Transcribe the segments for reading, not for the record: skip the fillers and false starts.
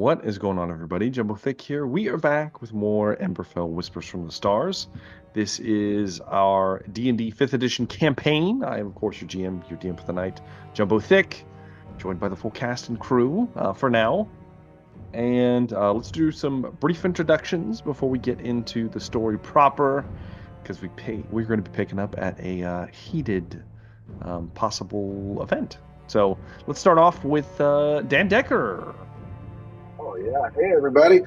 What is going on, everybody? Jumbo Thick here. We are back with more Emberfell Whispers from the Stars. This is our D&D 5th edition campaign. I am, of course, your DM for the night, Jumbo Thick, joined by the full cast and crew for now. And let's do some brief introductions before we get into the story proper, because we're going to be picking up at a heated possible event. So let's start off with Dan Decker. Oh yeah, hey everybody.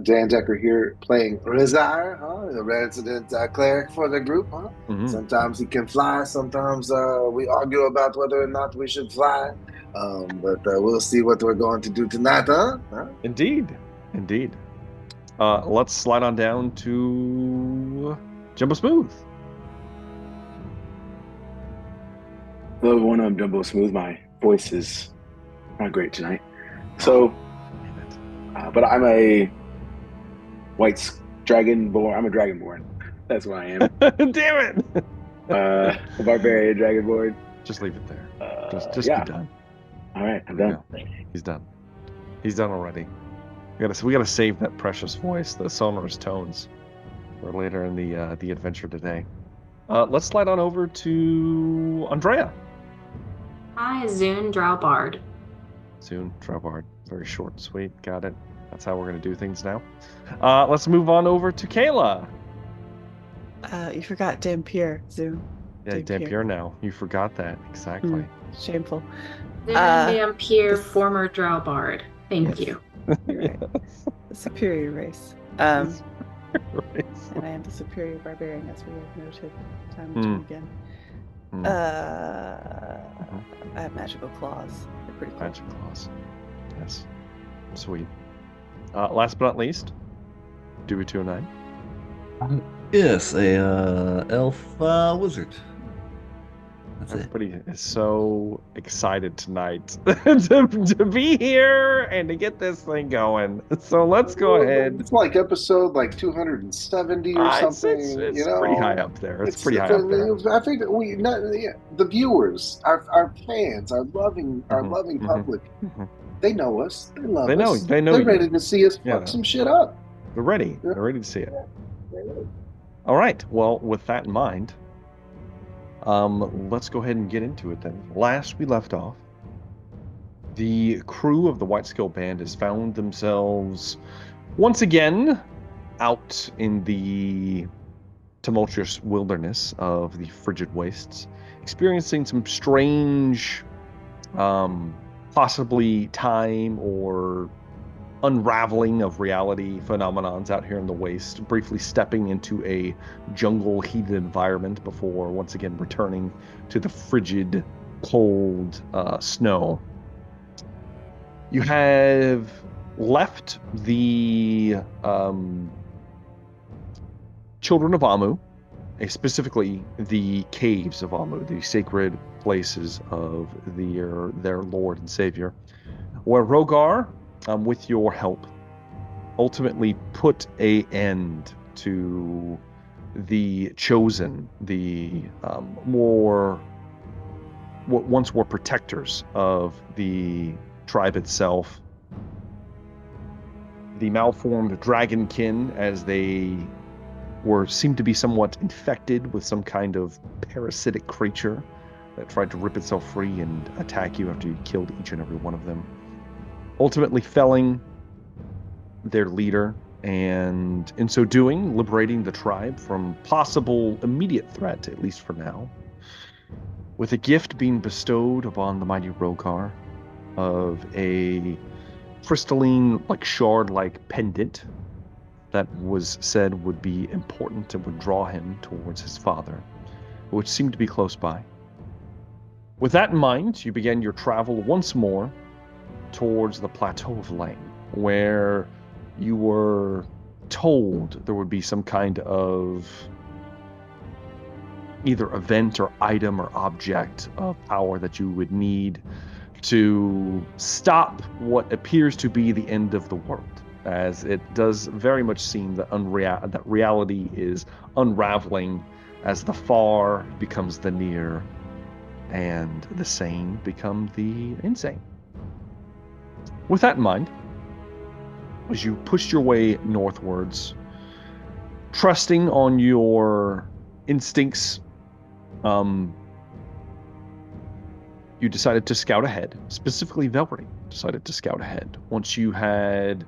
Dan Decker here playing Rizar, the resident cleric for the group. Mm-hmm. Sometimes he can fly, sometimes we argue about whether or not we should fly. But we'll see what we're going to do tonight, huh? Indeed. Let's slide on down to Jumbo Smooth. Hello everyone, I'm Jumbo Smooth. My voice is not great tonight. So, but I'm a dragonborn. I'm a dragonborn. That's what I am. Damn it! A barbarian dragonborn. Just leave it there. Just yeah. be done. All right, I'm done. Yeah. He's done. He's done already. We gotta save that precious voice, the sonorous tones, for later in the adventure today. Let's slide on over to Andrea. Hi, Zune Drowbard. Zune Drowbard. Very short and sweet. Got it. That's how we're going to do things now. Let's move on over to Kayla. You forgot Dampier, Zune. Yeah, Dampier now. You forgot that. Exactly. Shameful. Dampier, former Drowbard. Thank you. Right. The superior race. And I am the superior barbarian, as we have noted time and time again. I have magical claws. They're pretty cool. Magic claws. Yes. Sweet. Last but not least, Dewey 209. Yes, a elf wizard. That's Everybody is so excited tonight to be here and to get this thing going. So let's go ahead. It's like episode 270 or something. It's pretty high up there. It's pretty high up there. I think that the viewers, our fans, our loving public, they know us. They love us. They know. They're ready to see us fuck some shit up. They're ready. They're ready to see it. All right. Well, with that in mind, let's go ahead and get into it then. Last we left off, the crew of the White Skill Band has found themselves once again out in the tumultuous wilderness of the frigid wastes, experiencing some strange, possibly time or unraveling of reality phenomenons out here in the waste, briefly stepping into a jungle heated environment before once again returning to the frigid, cold snow. You have left the children of Amu, specifically the caves of Amu, the sacred places of their Lord and Savior, where Rogar, with your help, ultimately put an end to the chosen, the what once were protectors of the tribe itself, the malformed dragonkin, as they seemed to be somewhat infected with some kind of parasitic creature that tried to rip itself free and attack you after you killed each and every one of them, ultimately felling their leader, and in so doing, liberating the tribe from possible immediate threat, at least for now, with a gift being bestowed upon the mighty Rogar of a crystalline, shard-like pendant that was said would be important and would draw him towards his father, which seemed to be close by. With that in mind, you began your travel once more towards the Plateau of Lane, where you were told there would be some kind of either event or item or object of power that you would need to stop what appears to be the end of the world, as it does very much seem that reality is unraveling as the far becomes the near and the sane become the insane. With that in mind, as you pushed your way northwards, trusting on your instincts, you decided to scout ahead. Specifically, Velree decided to scout ahead. Once you had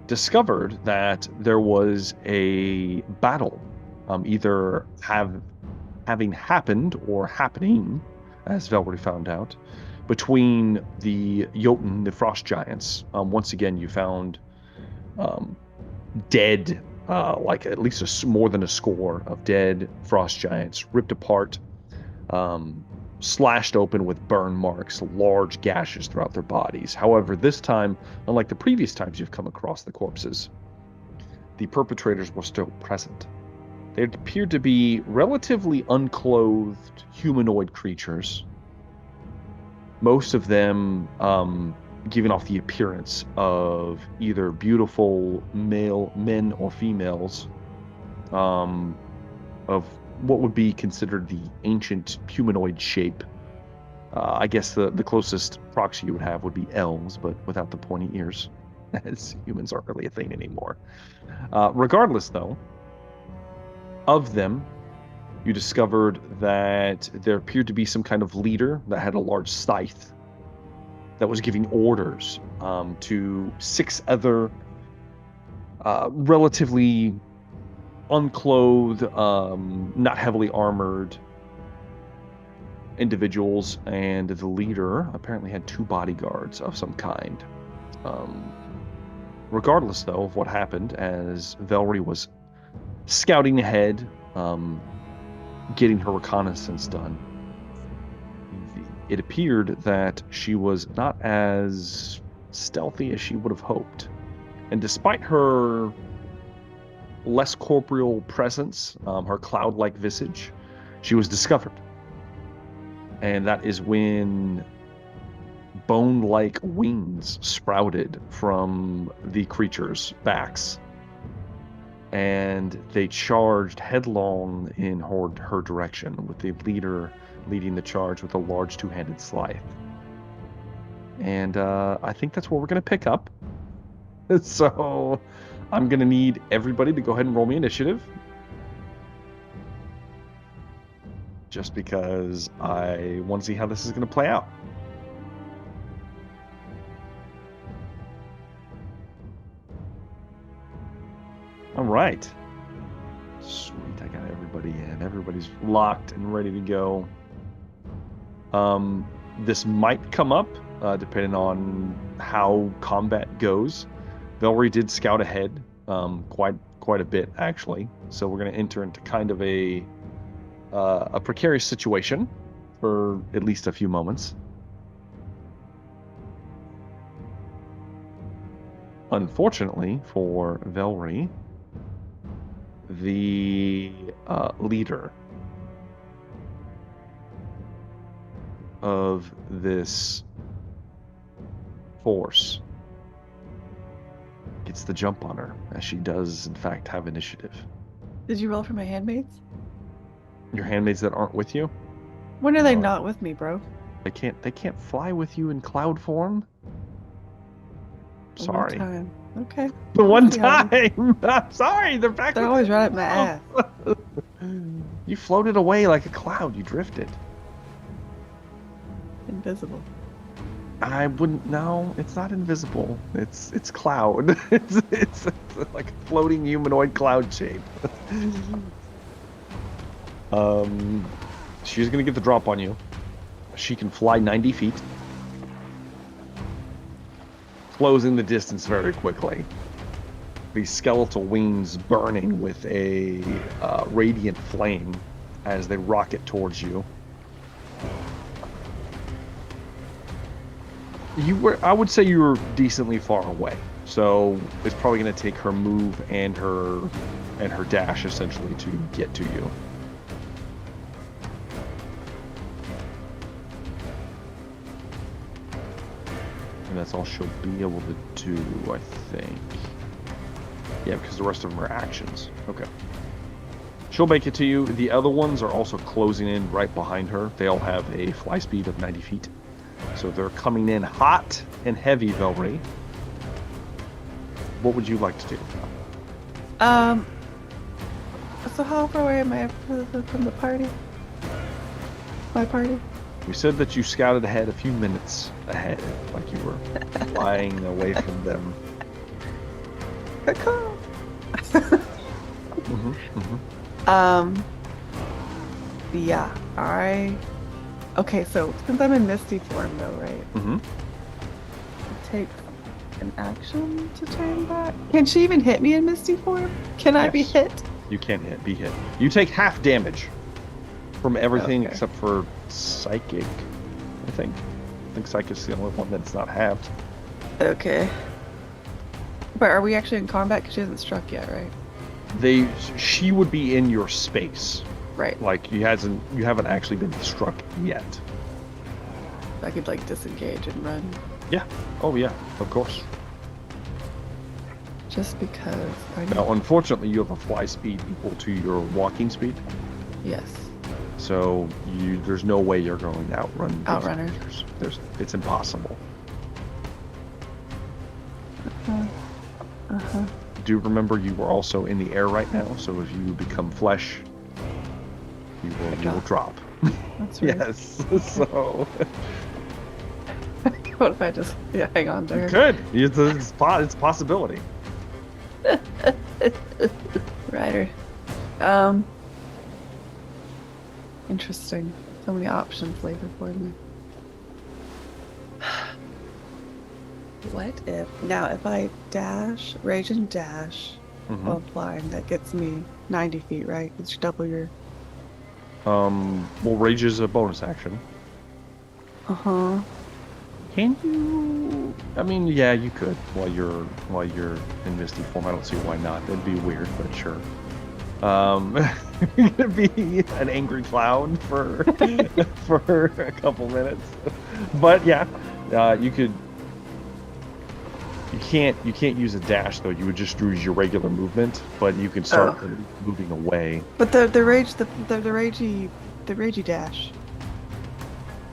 discovered that there was a battle, either having happened or happening, as Velree found out, between the Jotun, the frost giants. Once again, you found dead, like at least more than a score of dead frost giants, ripped apart, slashed open with burn marks, large gashes throughout their bodies. However, this time, unlike the previous times you've come across the corpses, the perpetrators were still present. They appeared to be relatively unclothed humanoid creatures, most of them giving off the appearance of either beautiful male men or females, of what would be considered the ancient humanoid shape. I guess the closest proxy you would have would be elves, but without the pointy ears, as humans aren't really a thing anymore. Regardless, though, of them, you discovered that there appeared to be some kind of leader that had a large scythe that was giving orders to 6 other relatively unclothed, not heavily armored individuals, and the leader apparently had 2 bodyguards of some kind. Regardless, though, of what happened, as Velree was scouting ahead, getting her reconnaissance done, it appeared that she was not as stealthy as she would have hoped. And despite her less corporeal presence, her cloud-like visage, she was discovered. And that is when bone-like wings sprouted from the creature's backs, and they charged headlong in her direction, with the leader leading the charge with a large 2-handed scythe. And I think that's where we're going to pick up. So I'm going to need everybody to go ahead and roll me initiative. Just because I want to see how this is going to play out. All right. Sweet, I got everybody in. Everybody's locked and ready to go. This might come up, depending on how combat goes. Velree did scout ahead, quite a bit, actually. So we're going to enter into kind of a precarious situation for at least a few moments. Unfortunately for Velree, the leader of this force gets the jump on her, as she does in fact have initiative. Did you roll for my handmaids? Your handmaids that aren't with you? When are they not with me, bro? They can't fly with you in cloud form? Sorry. One time. Okay. The one time! I'm sorry, they're back. They're always right up my ass. You floated away like a cloud. You drifted. Invisible. I wouldn't. No, it's not invisible. It's cloud. It's like a floating humanoid cloud shape. She's gonna get the drop on you. She can fly 90 feet, closing the distance very quickly. The skeletal wings burning with a radiant flame as they rocket towards you. I would say you were decently far away, so it's probably going to take her move and her dash essentially to get to you. And that's all she'll be able to do, I think. Yeah, because the rest of them are actions. Okay. She'll make it to you. The other ones are also closing in right behind her. They all have a fly speed of 90 feet. So they're coming in hot and heavy, Velree. what would you like to do? So how far away am I from the party? My party? You said that you scouted ahead a few minutes ahead, like you were flying away from them. Yeah, okay, so since I'm in Misty form though, right? Mm-hmm. It takes an action to turn back. Can she even hit me in Misty form? Can I be hit? You can't be hit. You take half damage from everything Okay. except for psychic, I think. I think psychic's the only one that's not halved. Okay. But are we actually in combat? Because she hasn't struck yet, right? She would be in your space. Right. Like you haven't actually been struck yet. I could like disengage and run. Yeah. Oh yeah, of course. Just because I Now, unfortunately, you have a fly speed equal to your walking speed, Yes. so there's no way you're going to outrun these Outrunner. creatures. It's impossible. Do remember you were also in the air right now, so if you become flesh, you will drop. That's right. Yes. So What if I just hang on to her? you could. It's a possibility. Rider. Interesting. So many options later for me. What if I dash, rage and dash Mm-hmm. while flying, that gets me 90 feet, right? It's double your. Well, rage is a bonus action. Can you? I mean, yeah, you could while you're in Misty form. I don't see why not. That'd be weird, but sure. You're gonna be an angry clown for a couple minutes, but yeah, you could. You can't use a dash though. You would just use your regular movement, but you can start moving away. But the ragey dash.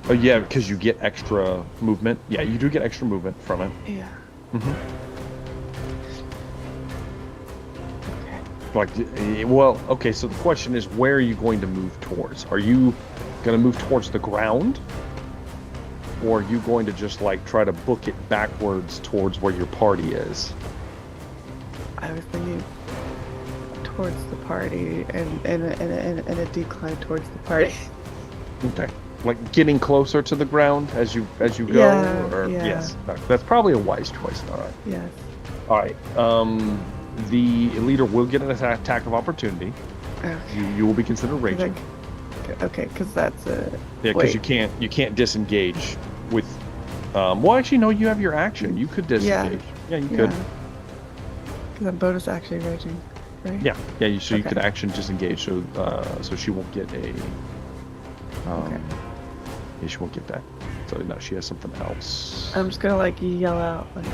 Oh yeah, because you get extra movement. Yeah, you do get extra movement from it. Yeah. Mm-hmm. Like, well, okay. So the question is, where are you going to move towards? Are you going to move towards the ground, or are you going to just like try to book it backwards towards where your party is? I was thinking towards the party and a decline towards the party. Okay. Like getting closer to the ground as you go. Yeah, yeah. Yes, that's probably a wise choice. All right. Yes. All right. The leader will get an attack of opportunity. Okay. You will be considered raging. Okay, because that's a. Yeah, because you can't disengage with. Well, actually, no. You have your action. You could disengage. Yeah, you could. Because I'm bonus action raging, right? Yeah. So you could action disengage. So she won't get a. Yeah, she won't get that. So no, she has something else. I'm just gonna like yell out like.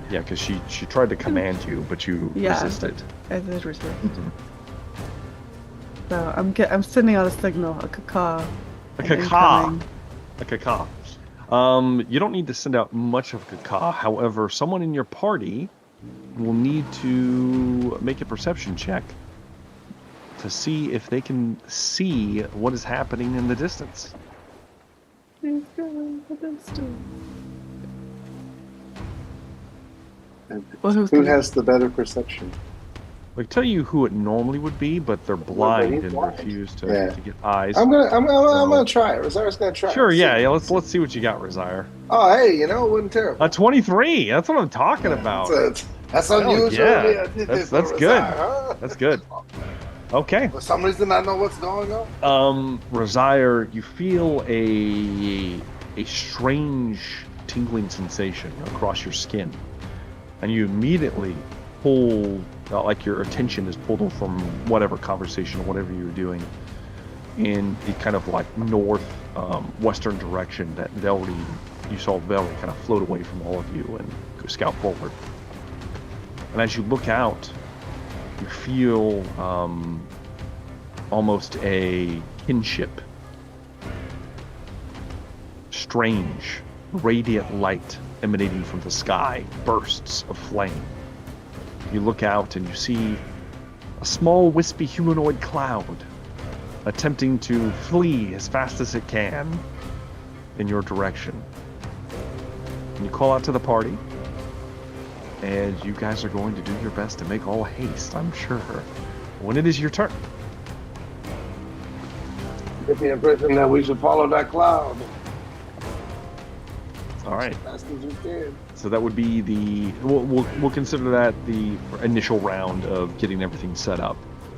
Yeah, because she tried to command you, but you resisted. I did resist. Mm-hmm. So I'm sending out a signal, a caw. A caw. A caw. You don't need to send out much of a caw. However, someone in your party will need to make a perception check to see if they can see what is happening in the distance. Please go in the distance. Who has the better perception? I can tell you who it normally would be, but they're blind and refuse to get eyes. I'm gonna try it. Rosaire's gonna try. Sure, yeah. Let's see what you got, Rosaire. Oh, hey, it wasn't terrible. A 23. That's what I'm talking about. That's unusual. Yeah, that's good. Huh? That's good. Okay. For some reason, I know what's going on. Rosaire, you feel a strange tingling sensation across your skin, and you immediately pull, like your attention is pulled from whatever conversation or whatever you're doing in the kind of like north western direction that you saw Velree kind of float away from all of you and go scout forward. And as you look out, you feel almost a kinship. Strange, radiant light emanating from the sky, bursts of flame. You look out and you see a small wispy humanoid cloud attempting to flee as fast as it can in your direction. And you call out to the party, and you guys are going to do your best to make all haste, I'm sure, when it is your turn. Get the impression that we should follow that cloud. All right. As fast as we can. So that would be we'll consider that the initial round of getting everything set up.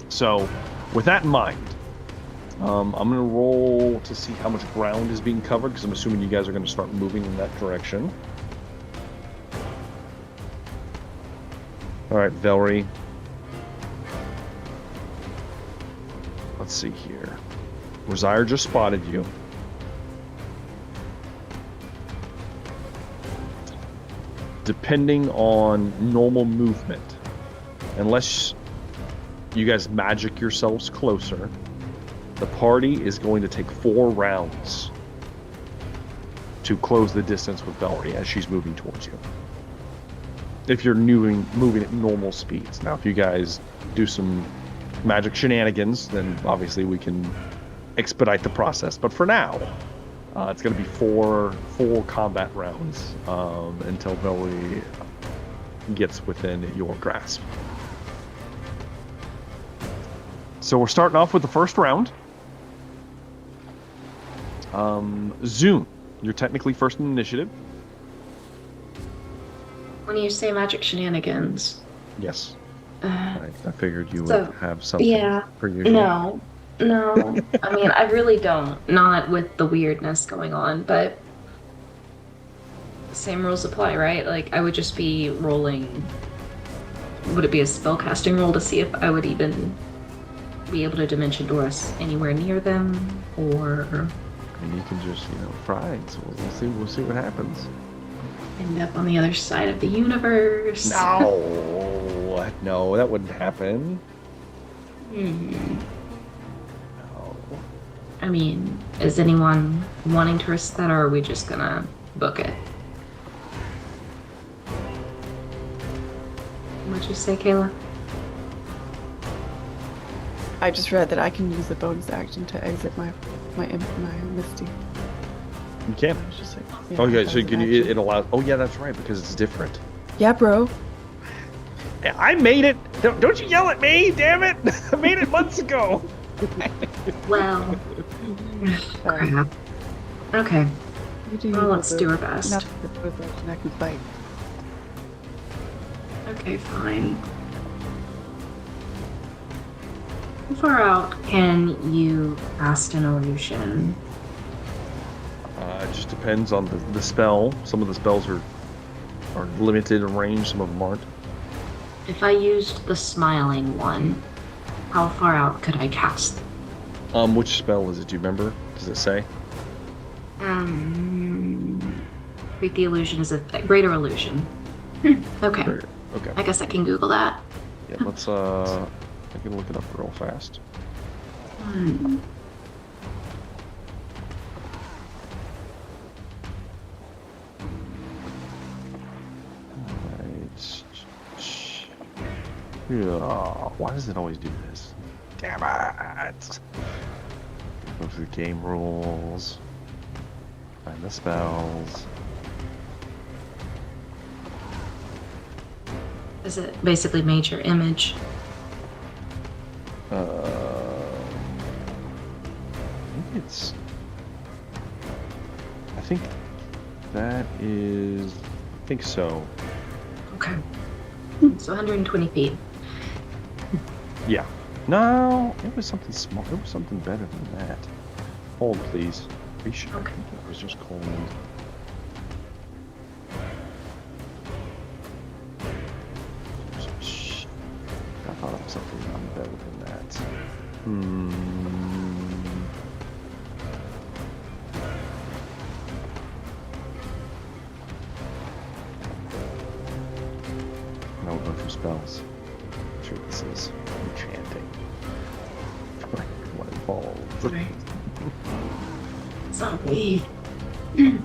So with that in mind, I'm going to roll to see how much ground is being covered, because I'm assuming you guys are going to start moving in that direction. All right, Velree. Let's see here. Rosire just spotted you. Depending on normal movement, unless you guys magic yourselves closer, the party is going to take 4 rounds to close the distance with Velree as she's moving towards you. If you're moving at normal speeds. Now, if you guys do some magic shenanigans, then obviously we can expedite the process. But for now, it's going to be 4 full combat rounds until Velree gets within your grasp. So we're starting off with the first round. Zune, you're technically first in initiative. When you say magic shenanigans. Yes. I figured you would have something for you. No. I mean, I really don't. Not with the weirdness going on, but same rules apply, right? Like, I would just be rolling. Would it be a spellcasting roll to see if I would even be able to dimension door us anywhere near them, or? And you can just, try it. So we'll see what happens. End up on the other side of the universe. No, that wouldn't happen. No. I mean, is anyone wanting to risk that, or are we just gonna book it? What'd you say, Kayla? I just read that I can use the bonus action to exit my Misty. You can. I was just like, Okay, so can you? It allows. Oh yeah, that's right, because it's different. Yeah, bro. I made it. Don't you yell at me, damn it! I made it months ago. Well, crap. Okay. Well, let's do our best. Not the bonus action, I can fight. Okay, fine. How far out can you cast an illusion? It just depends on the spell. Some of the spells are limited in range. Some of them aren't. If I used the smiling one, how far out could I cast? Which spell is it? Do you remember? Does it say? Create the illusion is a greater illusion. Okay. Okay. I guess I can Google that. Yeah. Let's. I can look it up real fast. Yeah, why does it always do this? Damn it! Go to the game rules. Find the spells. Is it basically major image? I think it's. I think that is. I think so. Okay. So 120 feet. Yeah. No, it was something small. It was something better than that. Hold, please. Are you sure? Okay. It was just cold. I thought it was something better than that. No, we're going through spells. I'm sure this is enchanting. What involved? Right. Zombie. Image.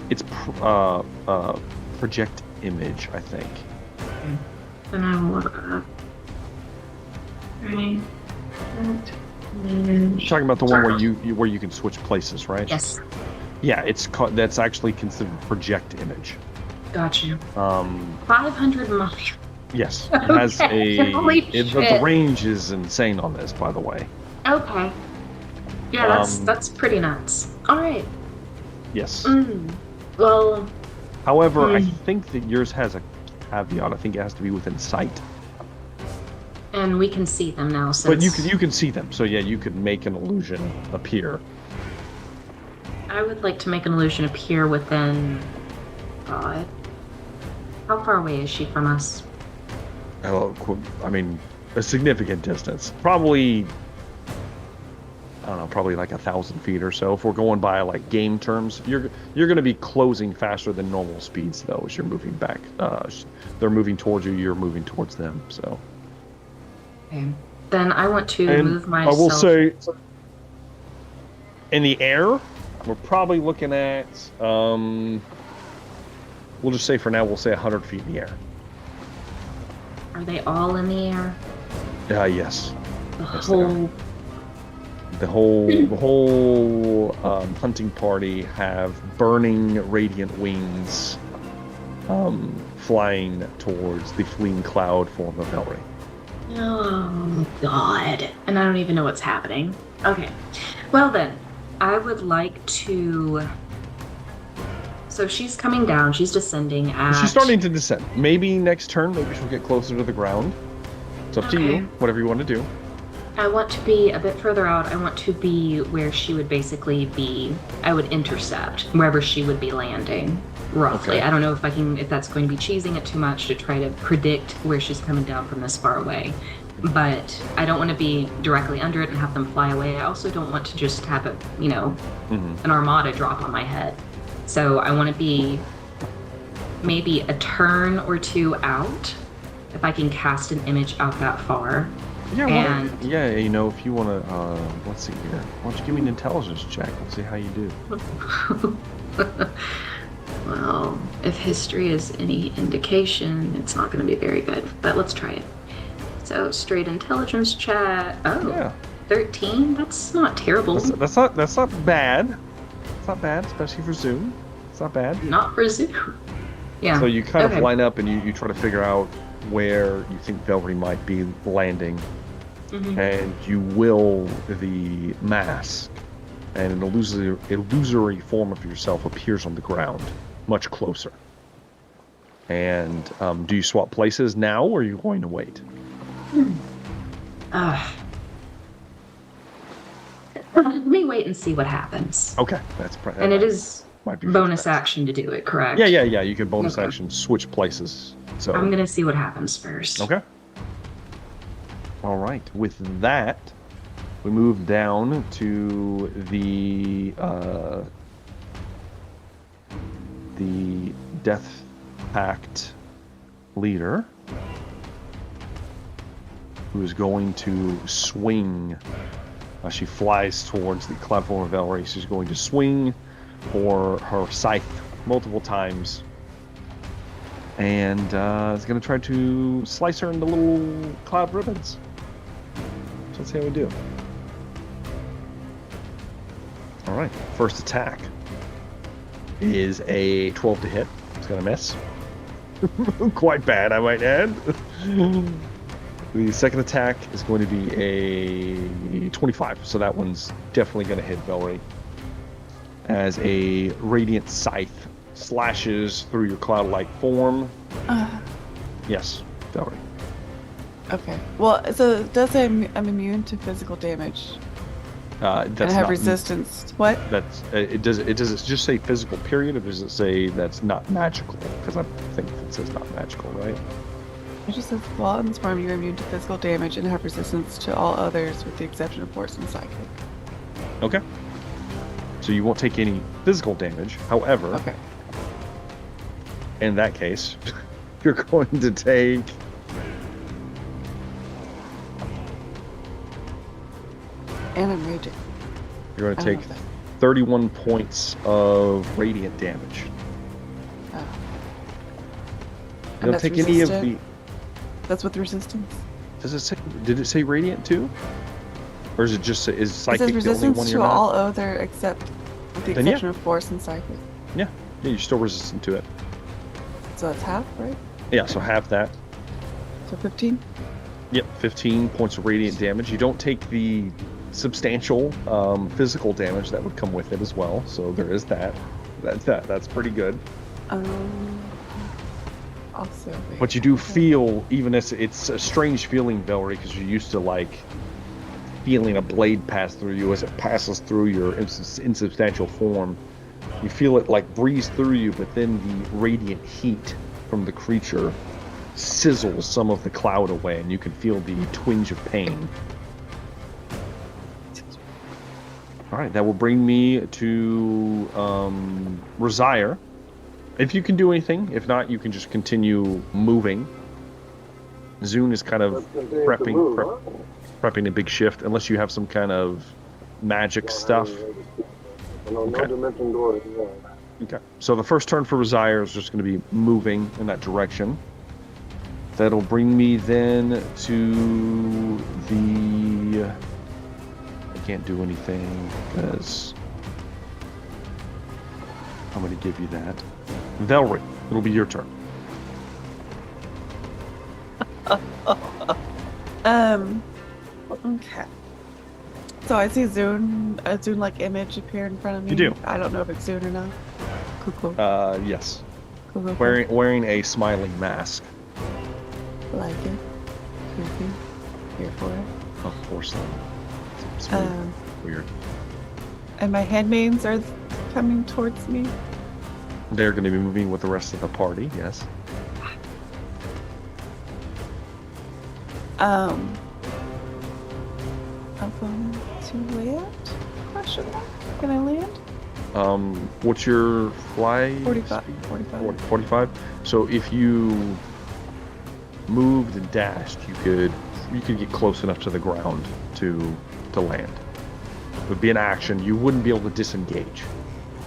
It's project image, I think. Then I will right. You're talking about the one where you can switch places, right? Yes. Yeah, that's actually considered project image. Got you. 500 miles. Yes, it has Holy the shit. range is insane on this, by the way. Okay. Yeah, that's pretty nuts. All right. Yes. Well. However, I think that yours has a caveat. I think it has to be within sight. And we can see them now. Since... But you can see them, so yeah, you could make an illusion appear. I would like to make an illusion appear within. God. How far away is she from us? I mean, a significant distance. Probably, I don't know, probably like 1,000 feet or so. If we're going by like game terms, you're going to be closing faster than normal speeds though, as you're moving back. They're moving towards you, you're moving towards them. So. Okay. Then I want to move myself. I will say, in the air, we're probably looking at. We'll just say for now, we'll say 100 feet in the air. Are they all in the air? Yes. The The whole hunting party have burning radiant wings, flying towards the fleeing cloud form of Velree. Oh God! And I don't even know what's happening. Okay. Well then, I would like to. So she's coming down. She's descending at... She's starting to descend. Maybe next turn, maybe she'll get closer to the ground. It's up to you, whatever you want to do. I want to be a bit further out. I want to be where she would basically be... I would intercept wherever she would be landing, roughly. Okay. I don't know if that's going to be cheesing it too much to try to predict where she's coming down from this far away. But I don't want to be directly under it and have them fly away. I also don't want to just have a, an armada drop on my head. So I want to be maybe a turn or two out, if I can cast an image out that far. Yeah, if you want to, let's see here. Why don't you give me an intelligence check? Let's see how you do. Well, if history is any indication, it's not going to be very good, but let's try it. So straight intelligence check. Oh, yeah. 13? That's not terrible. That's not bad. It's not bad, especially for Zoom. It's not bad. Not for Zoom. Yeah. So you kind of line up and you try to figure out where you think Velree might be landing. Mm-hmm. And you will the mask, and an illusory form of yourself appears on the ground, much closer. And do you swap places now, or are you going to wait? Let me wait and see what happens. Okay, and it is bonus action to do it, correct? Yeah. You can bonus action switch places. So I'm gonna see what happens first. Okay. All right. With that, we move down to the Death Pact leader, who is going to swing. She flies towards the cloud form of Velree. She's going to swing for her scythe multiple times, and is going to try to slice her into little cloud ribbons. So let's see how we do. All right, first attack is a 12 to hit. It's going to miss. Quite bad, I might add. The second attack is going to be a 25, so that one's definitely going to hit Velree. As a radiant scythe slashes through your cloud-like form. Yes, Velree. Okay. Well, so does say I'm immune to physical damage? That's and have resistance. What? That's it. Does it just say physical period, or does it say that's not magical? Because I think it says not magical, right? It just says, while in this form, you're immune to physical damage and have resistance to all others with the exception of force and psychic. Okay. So you won't take any physical damage. However, in that case, you're going to take And I'm raging. You're going I to don't take know 31 points of radiant damage. Oh. You And don't that's take any of the. resistant? That's with resistance. Does it say? Did it say radiant too? Or is it just is It psychic says the only resistance one to you're not? all other except with the Then yeah. exception of force and psychic. Yeah, you're still resistant to it. So that's half, right? Yeah, so have that. So 15? Yep, 15 points of radiant damage. You don't take the substantial physical damage that would come with it as well. So there is that. That's pretty good. Also. Wait, But you do okay. feel, even as it's a strange feeling, Velree, because you're used to like feeling a blade pass through you as it passes through your insubstantial form. You feel it like breeze through you, but then the radiant heat from the creature sizzles some of the cloud away, and you can feel the twinge of pain. All right, that will bring me to Resire. If you can do anything, if not, you can just continue moving. Zune is kind of prepping a big shift, unless you have some kind of magic stuff. Okay, so the first turn for Resire is just going to be moving in that direction. That'll bring me then to the... I can't do anything because I'm going to give you that. Velree, it'll be your turn. Okay. So I see a Zune-like image appear in front of me. You do. I don't know if it's Zune or not. Cool. Yes. Cool. Wearing a smiling mask. Like it. Creepy. Here for it. Of course. It's weird. Weird. And my handmaids are coming towards me. They're going to be moving with the rest of the party, yes. I'm going to land? Question mark? Can I land? What's your fly 45. speed? 45. 45. So if you moved and dashed, you could get close enough to the ground to land. It would be an action. You wouldn't be able to disengage,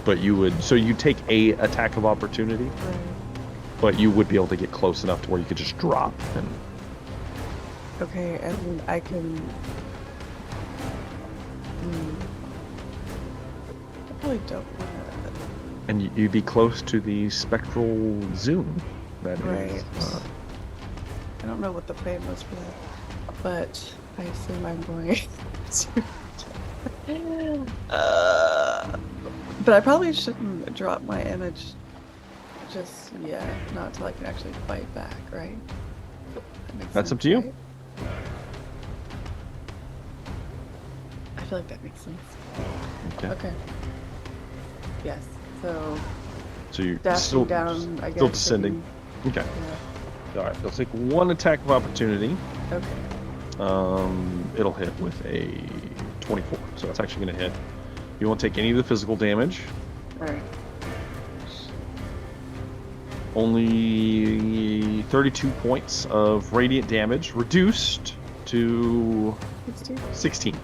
but you would. So you take a attack of opportunity, Right. but you would be able to get close enough to where you could just drop. And Okay, and then I can. I probably don't want and you'd be close to the spectral Zune. That Right. is. I don't know what the plan was for that, but I assume I'm going to. But I probably shouldn't drop my image just yet, not until I can actually fight back, right? That makes That's up sense, to you. right? I feel like that makes sense. Okay. Yes. So So you're dashing still down, I guess. still descending. Okay. Yeah. All right. They'll take one attack of opportunity. Okay. It'll hit with a 24, so that's actually going to hit. You won't take any of the physical damage. All right. Only 32 points of radiant damage, reduced to 16.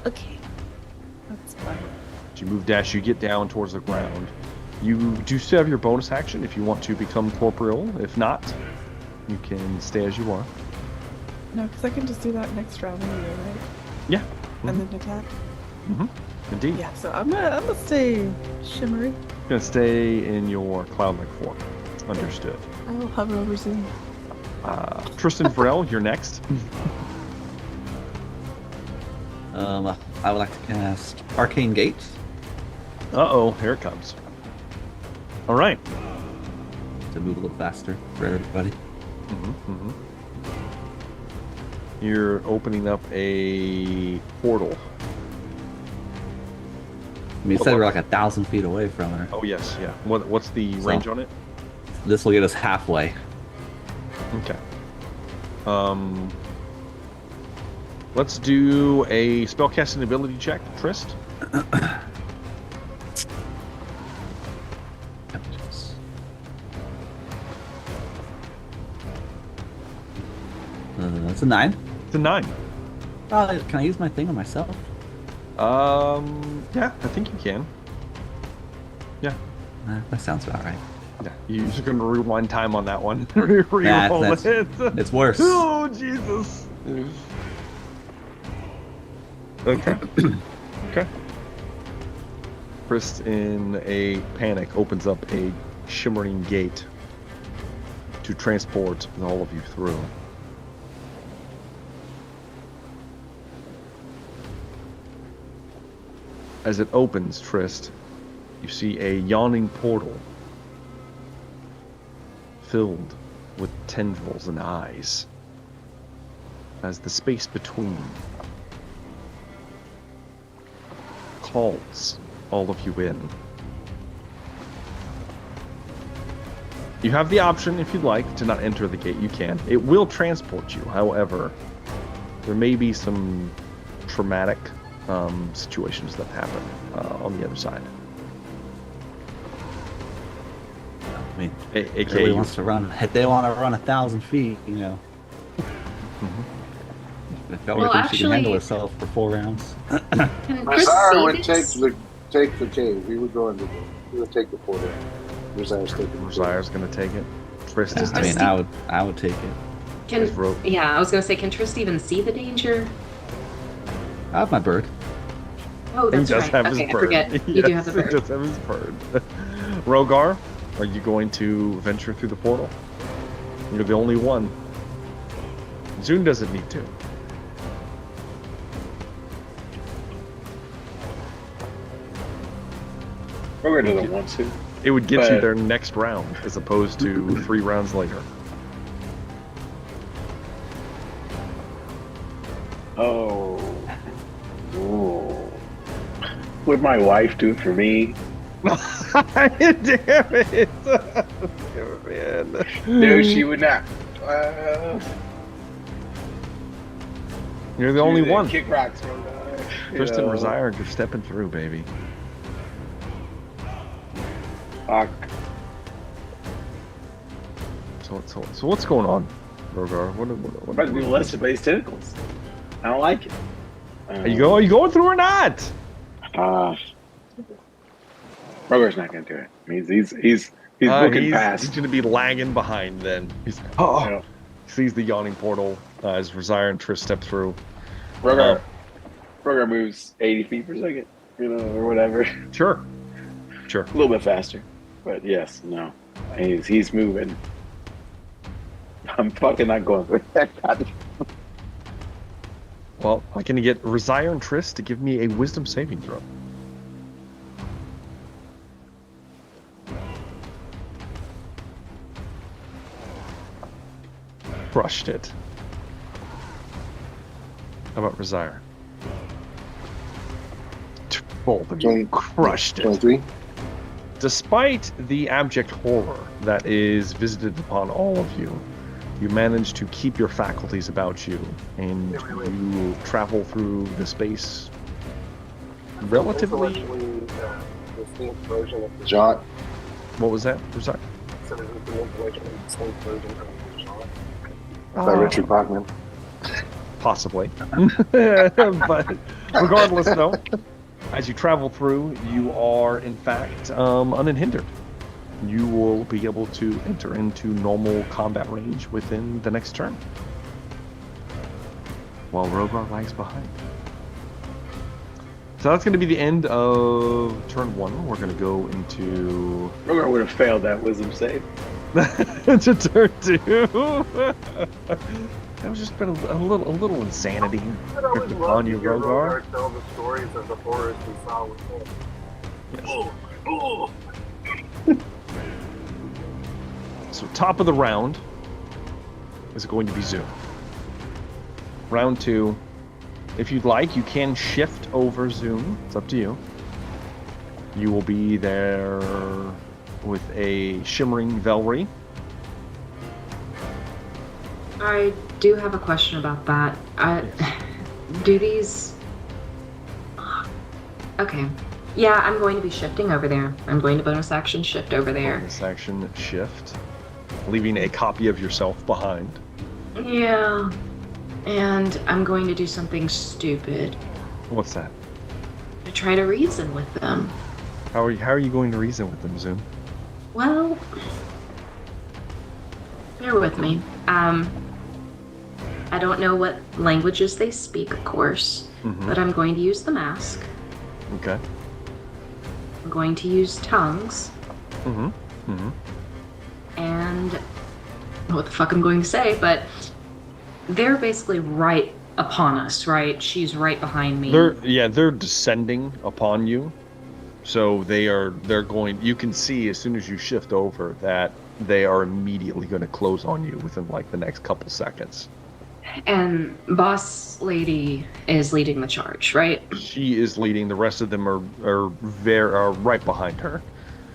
Okay. That's fine. As you move dash, you get down towards the ground. You do still have your bonus action if you want to become corporeal. If not, you can stay as you are. No, because I can just do that next round anyway, right? Yeah. And then attack. Indeed. Yeah. So I'm gonna stay shimmery. You're going to stay in your cloud-like form. Understood. I will hover over Zoom. Tristan Varel, you're next. I would like to cast Arcane Gates Uh-oh, here it comes. All right. to move a little faster for everybody. You're opening up a portal. I mean, it said we're like 1,000 feet away from her. Oh, yes, yeah. What's the range on it? This will get us halfway. Okay. Let's do a spellcasting ability check, Trist. That's a 9. It's a 9. Can I use my thing on myself? Yeah, I think you can. Yeah. That sounds about right. Yeah, you're just gonna rewind time on that one. Reroll it. It's worse. Oh, Jesus. Okay. Okay. Chris, in a panic, opens up a shimmering gate to transport all of you through. As it opens, Trist, you see a yawning portal filled with tendrils and eyes, as the space between calls all of you in. You have the option, if you'd like, to not enter the gate. You can. It will transport you. However, there may be some traumatic situations that happen on the other side. I mean, AKA really wants to run. If they want to run 1,000 feet, you know. Mm-hmm. If y'all Well, think she can handle actually- herself for 4 rounds. Can Chris Rosar see would this? take the cave. He would go into the. He would take the portal. Rosar's taking the Rosire's gonna take it. Trist is I mean, taking I would take it. Can, his rope. yeah, I was gonna say, can Trist even see the danger? I have my bird. Oh, He that's does right. have Okay, his I bird. forget. You do have the He bird. does have his bird. Rogar, are you going to venture through the portal? You're the only one. Zune doesn't need to. Rogar doesn't want to. It would get you But- there next round, as opposed to 3 rounds later. Oh. Ooh. Would my wife do it for me? Damn it! Man. No, she would not. You're the only one. Kick rocks, Rogar. Tristan and Rosire are stepping through, baby. Fuck. So what's going on, Rogar? What About to be less of base tentacles. I don't like it. Are you going through or not? Rogar's not gonna do it. He's looking past. He's going to be lagging behind then. He's You know, sees the yawning portal as Rosire and Trish step through. Rogar moves 80 feet per second, or whatever. Sure. A little bit faster, but yes, no, he's moving. I'm fucking not going for that. Well, I can get Rosire and Trish to give me a wisdom saving throw. Crushed it. How about Rosire? Both of you crushed it. 23. Despite the abject horror that is visited upon all of you, you manage to keep your faculties about you, and you travel through the space relatively. Jot. What was that? Rosire? By Richard Bachman. Possibly. But regardless, though, as you travel through, you are in fact uninhibered. You will be able to enter into normal combat range within the next turn, while Rogar lags behind. So that's going to be the end of turn 1. We're going to go into Rogar would have failed that wisdom save. to turn 2. That was just been a little insanity drifting on you, Rogar. Tell the stories of the horrors we saw with him. So top of the round is going to be Zoom. Round 2, if you'd like, you can shift over Zoom. It's up to you. You will be there with a shimmering Velree. I do have a question about that. Do these... Okay. Yeah, I'm going to be shifting over there. I'm going to bonus action shift over there. Bonus action shift, leaving a copy of yourself behind. Yeah. And I'm going to do something stupid What's that? to try to reason with them. How are you going to reason with them, Zoom? Well, bear with me. I don't know what languages they speak, of course, but I'm going to use the mask. Okay. I'm going to use tongues. And I don't know what the fuck I'm going to say, but they're basically right upon us, right? She's right behind me. They're descending upon you. So they're going, you can see as soon as you shift over that they are immediately going to close on you within like the next couple seconds. And Boss Lady is leading the charge, right? She is leading. The rest of them are right behind her.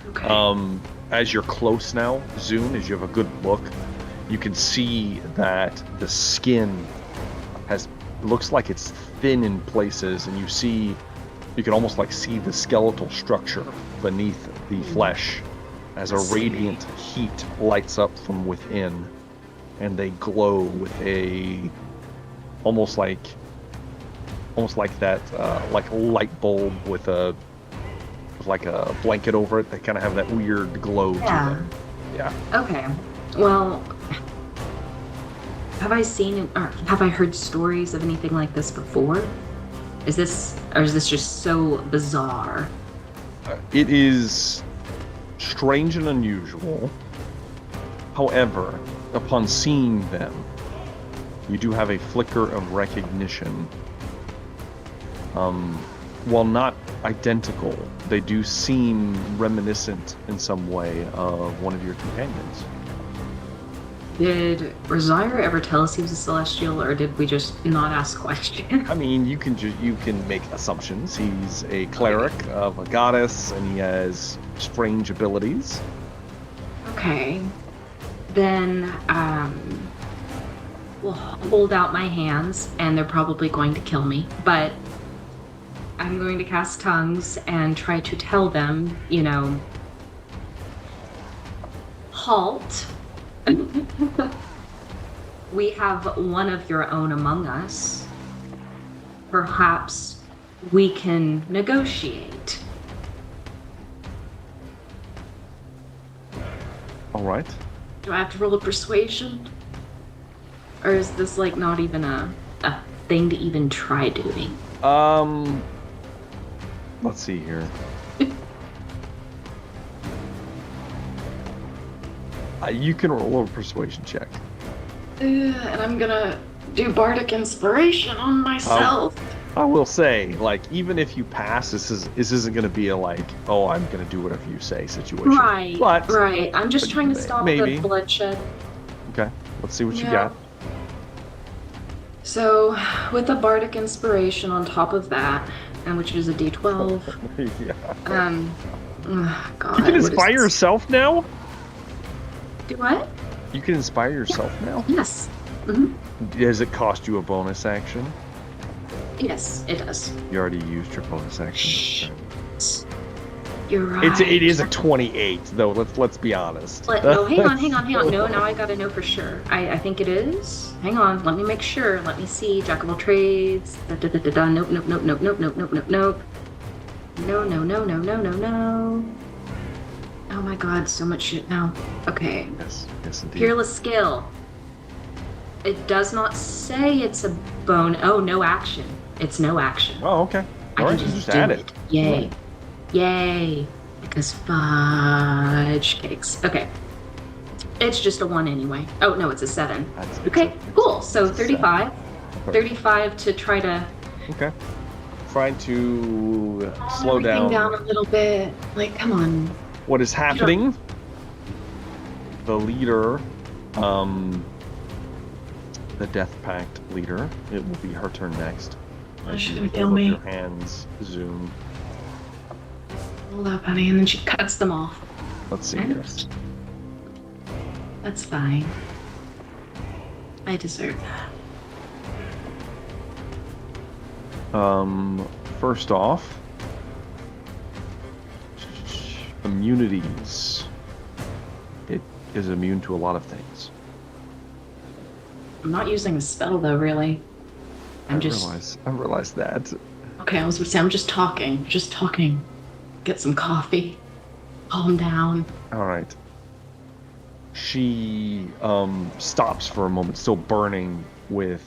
Okay. As you're close now, Zoom, as you have a good look, you can see that the skin looks like it's thin in places, and you can almost like see the skeletal structure beneath the flesh as a radiant heat lights up from within, and they glow with almost like that like light bulb with like a blanket over it. They kind of have that weird glow to them. Yeah. Okay. Well, have I seen or have I heard stories of anything like this before? Is this just so bizarre? It is strange and unusual. However, upon seeing them, you do have a flicker of recognition. While not identical, they do seem reminiscent in some way of one of your companions. Did Rosaire ever tell us he was a celestial, or did we just not ask questions? I mean, you can make assumptions. He's a cleric of a goddess, and he has strange abilities. Okay. Then, we'll hold out my hands, and they're probably going to kill me, but I'm going to cast tongues and try to tell them, halt. We have one of your own among us. Perhaps we can negotiate. All right. Do I have to roll a persuasion? Or is this like not even a thing to even try doing? Let's see here. You can roll a persuasion check. And I'm gonna do bardic inspiration on myself. I will say, like, even if you pass, this isn't going to be a like, oh, I'm going to do whatever you say situation. Right. I'm just trying to stop the bloodshed. Okay, let's see what you got. So, with a bardic inspiration on top of that, and which is a D12. Yeah. God. You can inspire yourself now? Do what? You can inspire yourself now? Yes. Does it cost you a bonus action? Yes, it does. You already used your bonus action. You're right. It is a 28, though. Let's be honest. No, hang on. No, now I gotta know for sure. I think it is. Hang on, let me make sure. Let me see. Jack of all trades. Nope. No. Oh my God, so much shit now. Okay. Yes, indeed. Peerless skill. It does not say it's a bone. Oh, no action. It's no action. Oh, okay. I can just add it. Yay. Yay. Because fudge cakes. Okay. It's just a 1 anyway. Oh, no, it's a 7. Okay, cool. So 35. 35 to try to... Okay. Trying to slow down a little bit. Like, come on. What is happening? The leader, the Death Pact leader, it will be her turn next. She's gonna kill me. Your hands, Zoom. Hold up, honey, and then she cuts them off. Let's see here. That's fine. I deserve that. First off, immunities. It is immune to a lot of things. I'm not using a spell though, really. I realize that. Okay, I was gonna say I'm just talking. Get some coffee. Calm down. All right. She stops for a moment, still burning with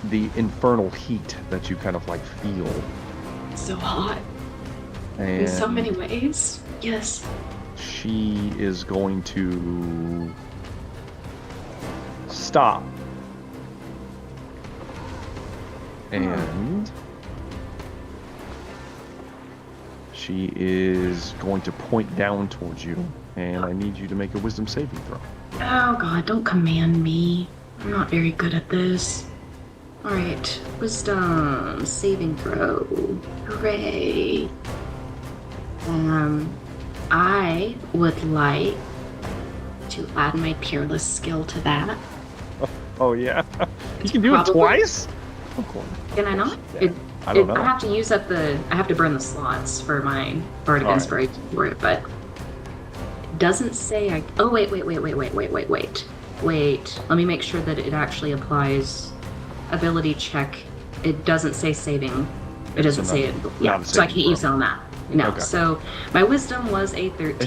the infernal heat that you kind of like feel. So hot. And In so many ways. Yes. she is going to stop. And she is going to point down towards you. And I need you to make a wisdom saving throw. Oh god, don't command me. I'm not very good at this. Alright, wisdom saving throw. Hooray. I would like to add my peerless skill to that. Oh yeah. You can do it Probably. twice? Of course. Can I not? Yeah. I don't know. I have to use up I have to burn the slots for my bardic All right. inspiration for it, but it doesn't say oh wait. Wait. Let me make sure that it actually applies ability check. It doesn't say saving. It doesn't say it. Yeah, not a so I saving can't use it throw. on that. No. Okay. So my wisdom was a 13. A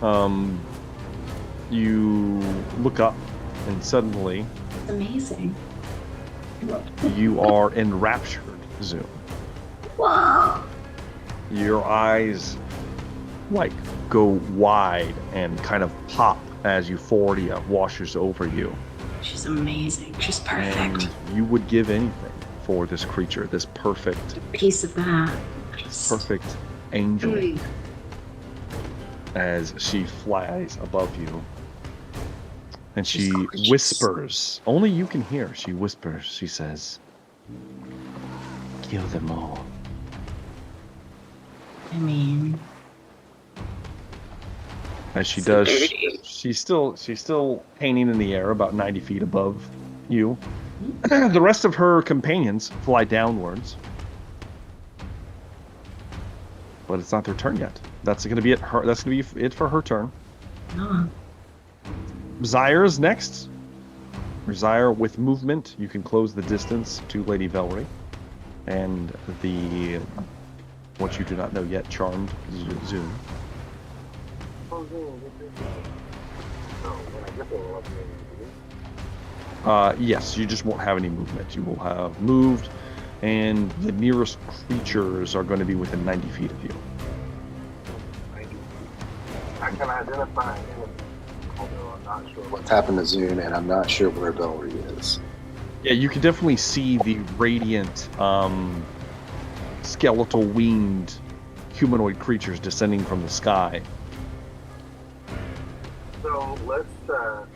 13. You look up and suddenly It's amazing. you are enraptured, Zoom. Whoa. Your eyes like go wide and kind of pop as euphoria washes over you. She's amazing. She's perfect. And you would give anything for this creature, this perfect Piece of that. perfect angel, as she flies above you. And She's she gorgeous. whispers, only you can hear, she whispers, she says, "Kill them all." I mean, As she so does, dirty. she's still hanging in the air about 90 feet above you. The rest of her companions fly downwards. But it's not their turn yet. That's going to be it. That's going to be it for her turn. no. Zyre's next. Zyre, with movement, you can close the distance to Lady Velree. And the, what you do not know yet, charmed Zoom. Yes, you just won't have any movement. You will have moved, and the nearest creatures are going to be within 90 feet of you. I can identify him. Although I'm not sure what's happened to Zoom, and I'm not sure where Velree is. Yeah, you can definitely see the radiant, skeletal winged humanoid creatures descending from the sky. So let's. I'm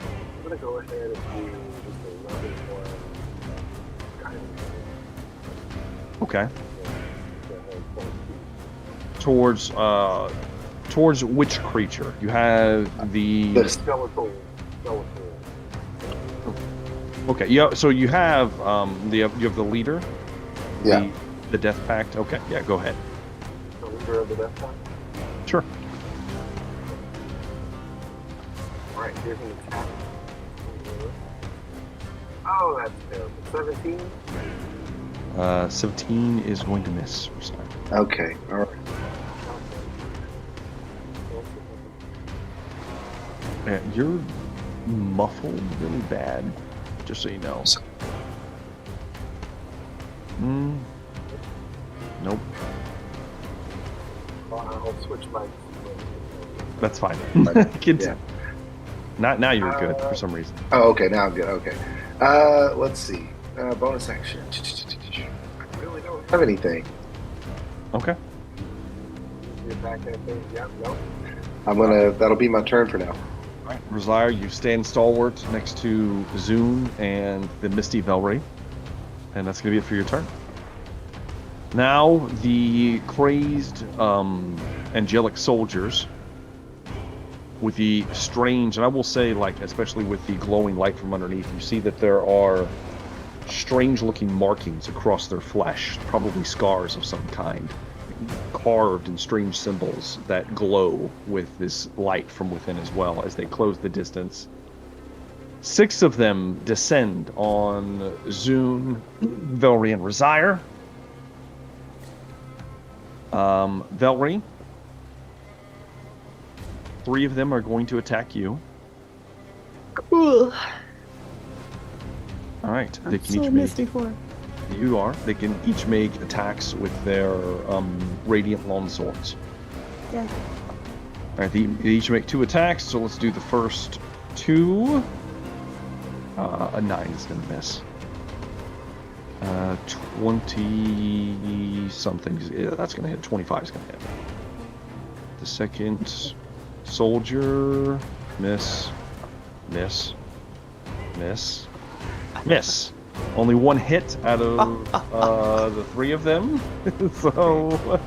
gonna go ahead and do just a level one guidance. Okay. Towards which creature? You have The skeletal. Okay, yeah. So you have you have the leader. Yeah. The Death Pact. Okay, yeah. Go ahead. The leader of the Death Pact. Sure. Alright, here's an attack. Oh, that's terrible. 17? 17 is going to miss. Okay, alright. Yeah, you're muffled really bad. Just so you know. Nope. I'll switch my. That's fine. Yeah. Not now. You're good for some reason. Oh, okay, now I'm good. Okay. Let's see. Bonus action. I really don't have anything. Okay. You're back at things. Yeah, no. That'll be my turn for now. All right, Rosire, you stand stalwart next to Zoom and the Misty Velree, and that's going to be it for your turn. Now, the crazed angelic soldiers with the strange, and I will say, like, especially with the glowing light from underneath, you see that there are strange-looking markings across their flesh, probably scars of some kind, carved in strange symbols that glow with this light from within as well as they close the distance. 6 of them descend on Zune, Velree, and Razire. Velree, 3 of them are going to attack you. Cool. All right, I'm they can so each misty make. for. You are. They can each make attacks with their radiant long swords. Yeah. All right, they each make 2 attacks. So let's do the first 2. A 9 is gonna miss. 20 something. Yeah, that's gonna hit. 25 is gonna hit. The second soldier, miss. Only 1 hit out of the 3 of them. So,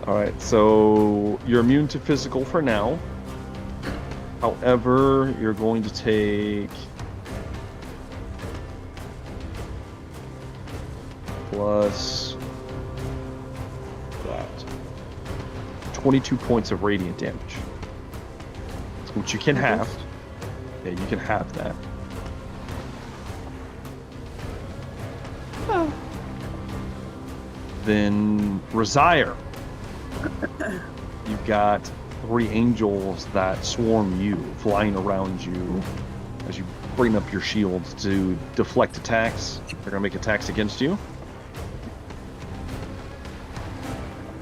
all right. So you're immune to physical for now. However, you're going to take plus that 22 points of radiant damage, which you can have. Yeah, you can have that. Oh. Then Razire, you've got 3 angels that swarm you, flying around you as you bring up your shields to deflect attacks. They're gonna make attacks against you.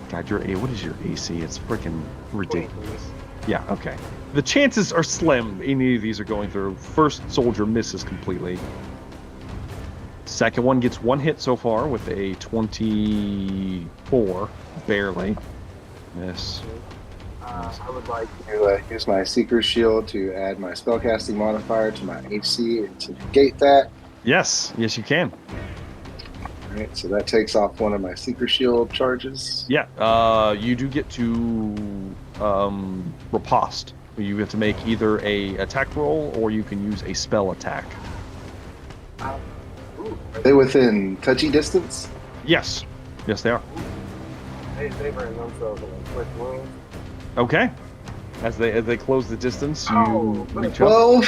God, what is your AC? It's freaking ridiculous. Yeah, okay. The chances are slim any of these are going through. First soldier misses completely. Second one gets 1 hit so far with a 24, barely. Miss. I would like to use my Seeker's Shield to add my spellcasting modifier to my AC and to negate that. Yes, you can. Alright, so that takes off one of my Seeker's Shield charges. Yeah, you do get to riposte. You have to make either a attack roll or you can use a spell attack. Are they within touchy distance? Yes, they are. They burn themselves in a quick wound. Okay. As they close the distance, you reach up.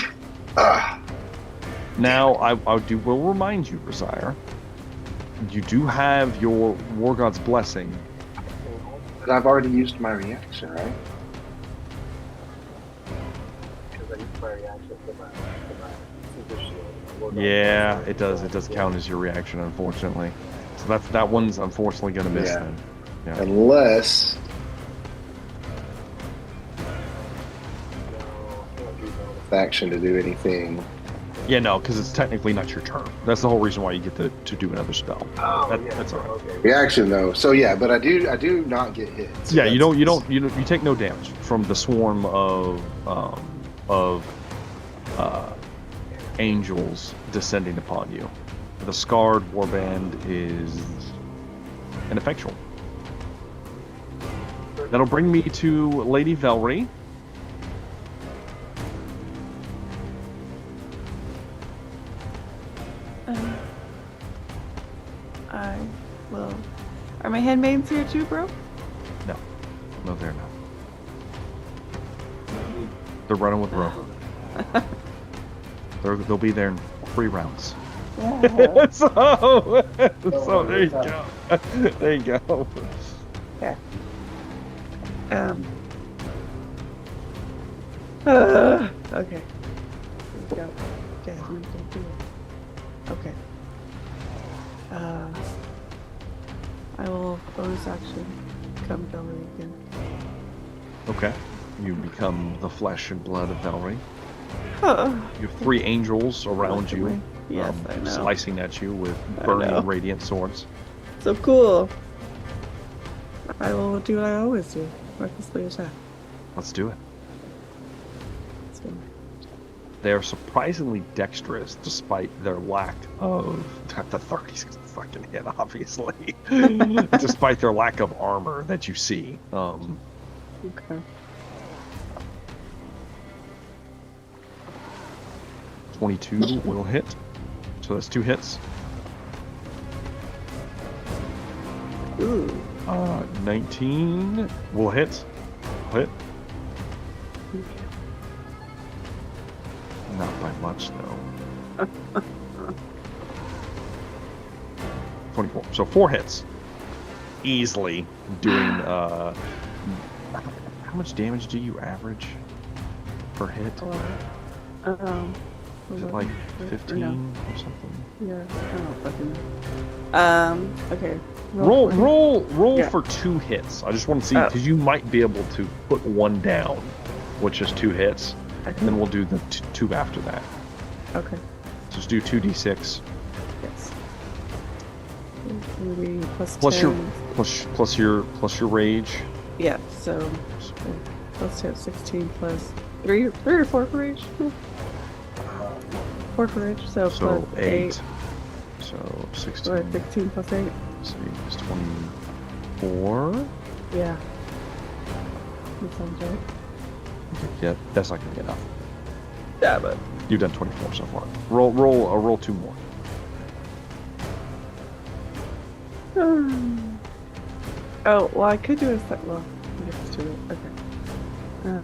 12. Now, I will remind you, Razire, you do have your War God's Blessing. But I've already used my reaction, right? Because I used my reaction to my Seeker's Shield. Yeah, it does. It does count as your reaction, unfortunately. So that one's unfortunately going to miss Yeah. then. Yeah. Unless. Action to do anything. Yeah, no, because it's technically not your turn. That's the whole reason why you get to do another spell. That's all right. Okay. Reaction though. So yeah, but I do not get hit. So Yeah, you take no damage from the swarm of angels descending upon you. The scarred warband is ineffectual. That'll bring me to Lady Velree. I will. Are my handmaids here too, bro? No, they're not. They're running with Ro. They'll be there in 3 rounds. so there you go. There you go. Okay. Okay. Here we go. Jasmine, don't do it. Okay. I will bonus action become Velree again. Okay. You become the flesh and blood of Velree. Huh. You have 3 angels around you, Yes, I know. slicing at you with I know. burning radiant swords. So cool. I will do what I always do. Recklessly attack. Let's do it. Let's do it. They are surprisingly dexterous despite their lack of the 30's fucking hit, obviously. Despite their lack of armor that you see. Okay. 22 will hit. So that's 2 hits. Ooh. 19 will hit. Hit. Not by much though. 24. So 4 hits. Easily doing how much damage do you average per hit? Is it like 15 or something? Yeah, I don't fucking know. Okay. Roll Yeah. for 2 hits. I just want to see because you might be able to put 1 down, which is 2 hits, and then we'll do the 2 after that. Okay. Just do 2d6 Yes. Maybe plus plus 10. plus your rage. Yeah, so plus 10, 16 plus 3 or 4 for rage? No. 4 for rage, so plus 8. So 16. So 16 plus 8. So it's 24. Yeah. That sounds right. Yeah, that's not gonna be enough. Yeah, but You've done 24 so far. Roll 2 more. Oh, well, I could do a set. Well, I guess it's too late. Okay.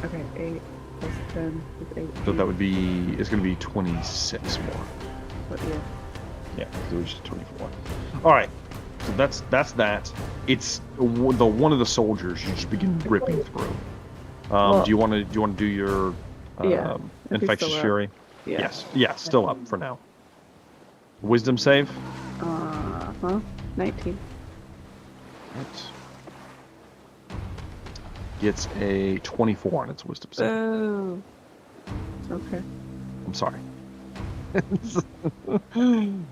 Okay, 8 plus 10 is 8. So that would be, it's going to be 26 more. But yeah. Yeah, because it was just 24. All right, so that's that. It's one of the soldiers you just begin ripping through. Well, do you want to do your yeah, if he's infectious still up. fury? Yeah. Yes. Yeah, still up for now. Wisdom save. 19. Right. Gets a 24 on its wisdom save. Oh. Okay. I'm sorry.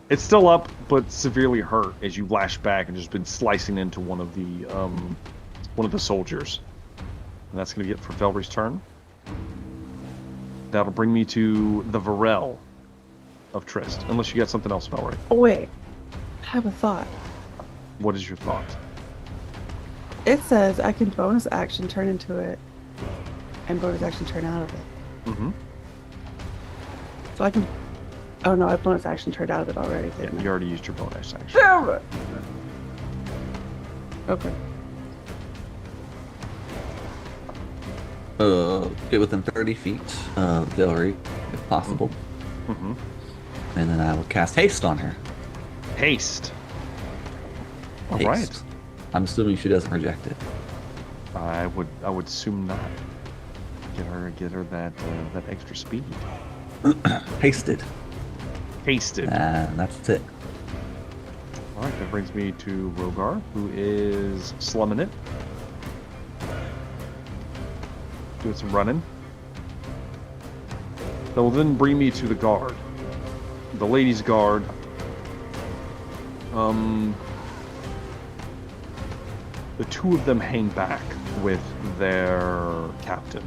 It's still up, but severely hurt as you lash back and just been slicing into one of the soldiers. And that's going to be it for Velree's turn. That'll bring me to the Varel of Trist. Unless you got something else, Velree. Oh, wait. I have a thought. What is your thought? It says I can bonus action turn into it and bonus action turn out of it. Mm-hmm. So I can... Oh, no, I bonus action turned out of it already. Yeah, Didn't you I? already used your bonus action. Damn it. Okay. Get within 30 feet of Velree, if possible. Mm-hmm. And then I will cast haste on her. Haste. All Haste. right. I'm assuming she doesn't reject it. I would assume not. Get her that extra speed. Hasted. Hasted. And that's it. All right, that brings me to Rogar, who is slumming it. Doing some running. That will then bring me to the guard. The ladies' guard. The 2 of them hang back with their captain.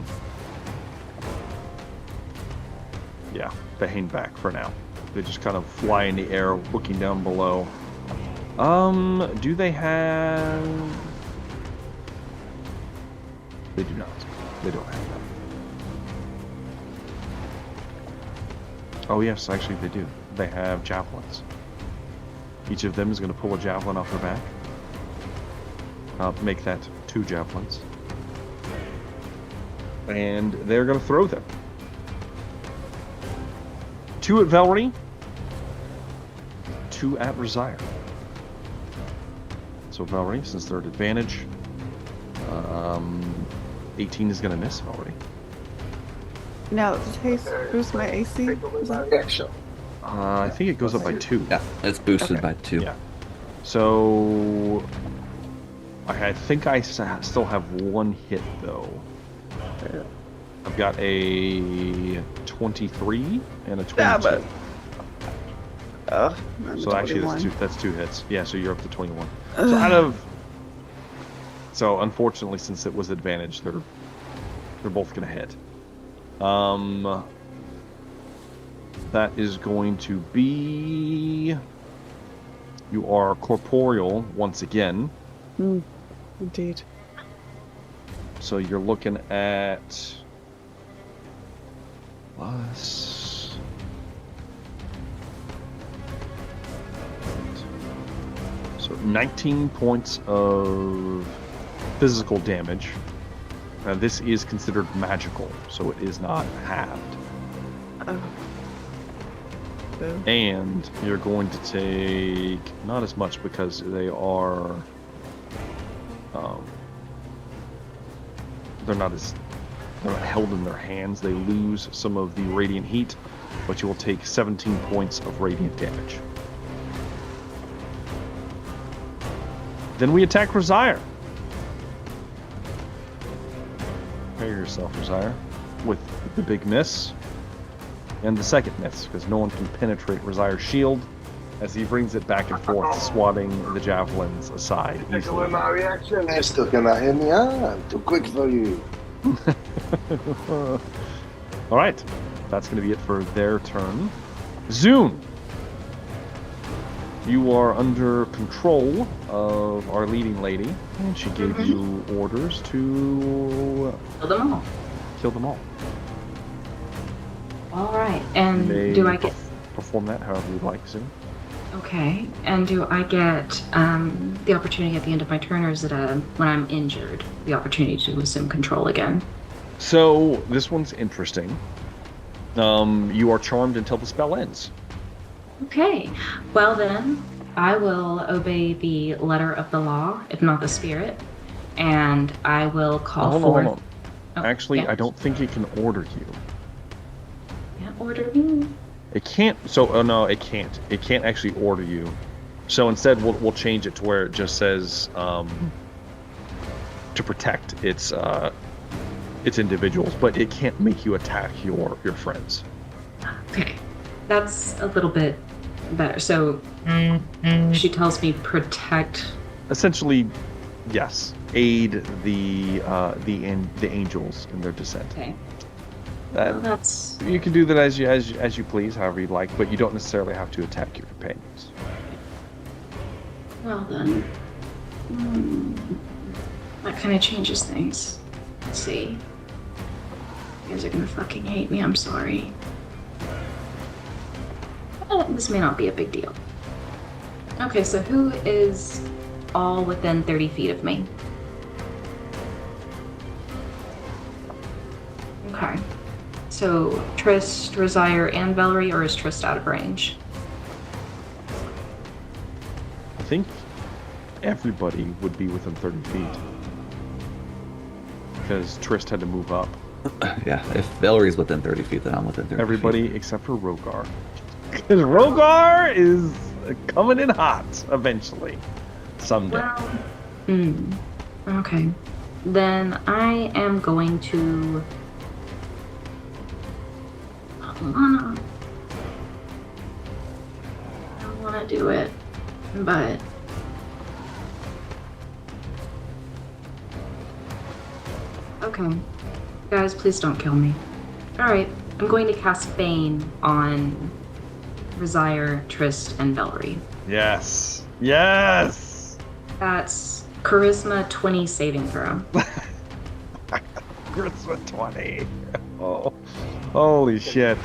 Yeah, they hang back for now. They just kind of fly in the air, looking down below. Do they have... They do not. They don't have that. Oh yes, actually they do. They have javelins. Each of them is going to pull a javelin off their back. Make that 2 javelins. And they're going to throw them. 2 at Velree. 2 at Resire. So Velree, since they're at advantage, 18 is going to miss Velree. Now, does haste boost my AC? Is that... Yeah, sure. I think it goes up by 2. Yeah, it's boosted Okay. by 2. Yeah. So I think I still have 1 hit though. I've got a 23 and a 22. Damn it. I'm So at actually 21. that's two hits. Yeah, so you're up to 21. So unfortunately, since it was advantage, they're both gonna hit. That is going to be... You are corporeal once again. Indeed. So you're looking at plus... So 19 points of physical damage. Now this is considered magical, so it is not halved. Oh. Boo. And you're going to take not as much because they are they're not held in their hands. They lose some of the radiant heat, but you will take 17 points of radiant damage. Then we attack Rosier. Prepare yourself, Rosier, with the big miss. And the second miss, because no one can penetrate Rosier's shield as he brings it back and forth, swatting the javelins aside easily. My reaction is still gonna hit me. Too quick for you. All right, that's going to be it for their turn. Zune, you are under control of our leading lady, and she gave you orders to Kill them all. kill them all. All right. And May do I get... perform that however you'd like, Zune? Okay. And do I get the opportunity at the end of my turn, or is it when I'm injured, the opportunity to assume control again? So this one's interesting. You are charmed until the spell ends. Okay. Well then, I will obey the letter of the law, if not the spirit, and I will call forth... Hold on. Oh, Actually, yeah. I don't think it can order you. Yeah, order me. It can't. So, oh no, it can't. It can't actually order you. So instead, we'll change it to where it just says to protect its individuals, but it can't make you attack your friends. Okay. That's a little bit better. So she tells me protect. Essentially, yes. Aid the angels in their descent. Okay. Well, that's You can do that as you please, however you like, but you don't necessarily have to attack your companions. well then. That kind of changes things. Let's see. You guys are gonna fucking hate me. I'm sorry. This may not be a big deal. Okay, so who is all within 30 feet of me? Okay. So Trist, Rosier, and Velree, or is Trist out of range? I think everybody would be within 30 feet. Because Trist had to move up. Yeah, if Velree's within 30 feet, then I'm within 30 Everybody except for Rogar. Because Rogar is coming in hot eventually. Someday. Well, okay. Then I am going to... I don't wanna do it, but... Okay. Guys, please don't kill me. Alright, I'm going to cast Bane on Rosier, Trist, and Velree. Yes. Yes! That's Charisma 20 saving throw. Charisma 20. Oh. Holy shit.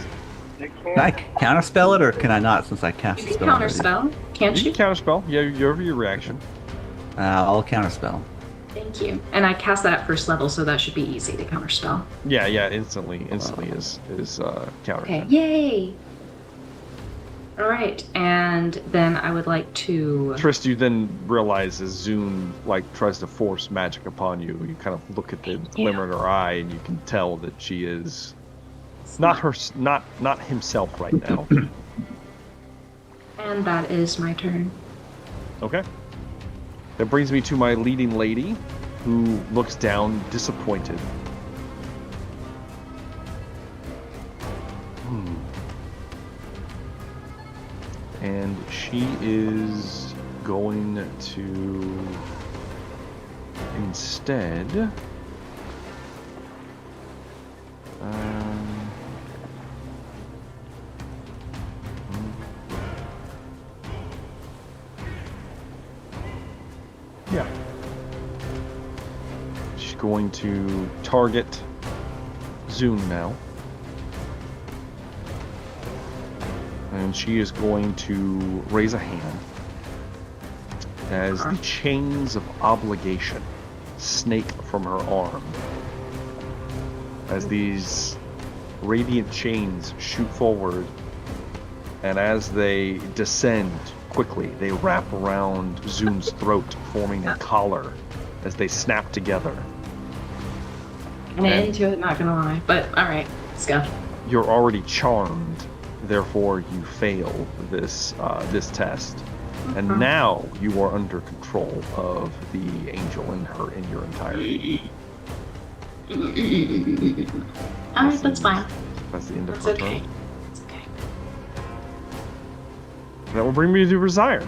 Can I counterspell it, or can I not, since I cast You the can spell? counterspell, can't You you? can counterspell. Yeah, you're over your reaction. I'll counterspell. Thank you. And I cast that at first level, so that should be easy to counterspell. Yeah, instantly is counter. Okay, yay! Alright, and then I would like to... Trist, you then realize as Zune tries to force magic upon you, you kind of look at the glimmer in her eye, and you can tell that she is not himself right now. And that is my turn. Okay. That brings me to my leading lady, who looks down disappointed. And she is going to instead yeah. She's going to target Zune now. And she is going to raise a hand. as the chains of obligation snake from her arm. As these radiant chains shoot forward, and as they descend quickly, they wrap around Zoom's throat, forming a collar as they snap together. I'm into it, not gonna lie, but alright, let's go. You're already charmed, therefore you fail this test. And now you are under control of the angel in your entirety. Alright, that's fine. That's the end of That's her okay. turn. It's okay. That will bring me to Resire.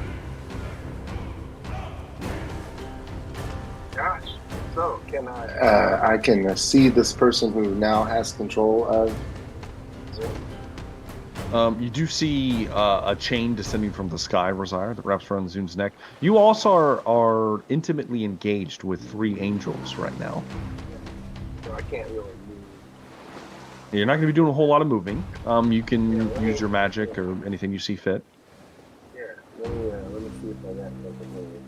Gosh. So can I can see this person who now has control of. You do see a chain descending from the sky, Resire, that wraps around Zoom's neck. You also are intimately engaged with 3 angels right now. So I can't really move. You're not going to be doing a whole lot of moving. You can use your magic or anything you see fit. Yeah. Let me see if I got something.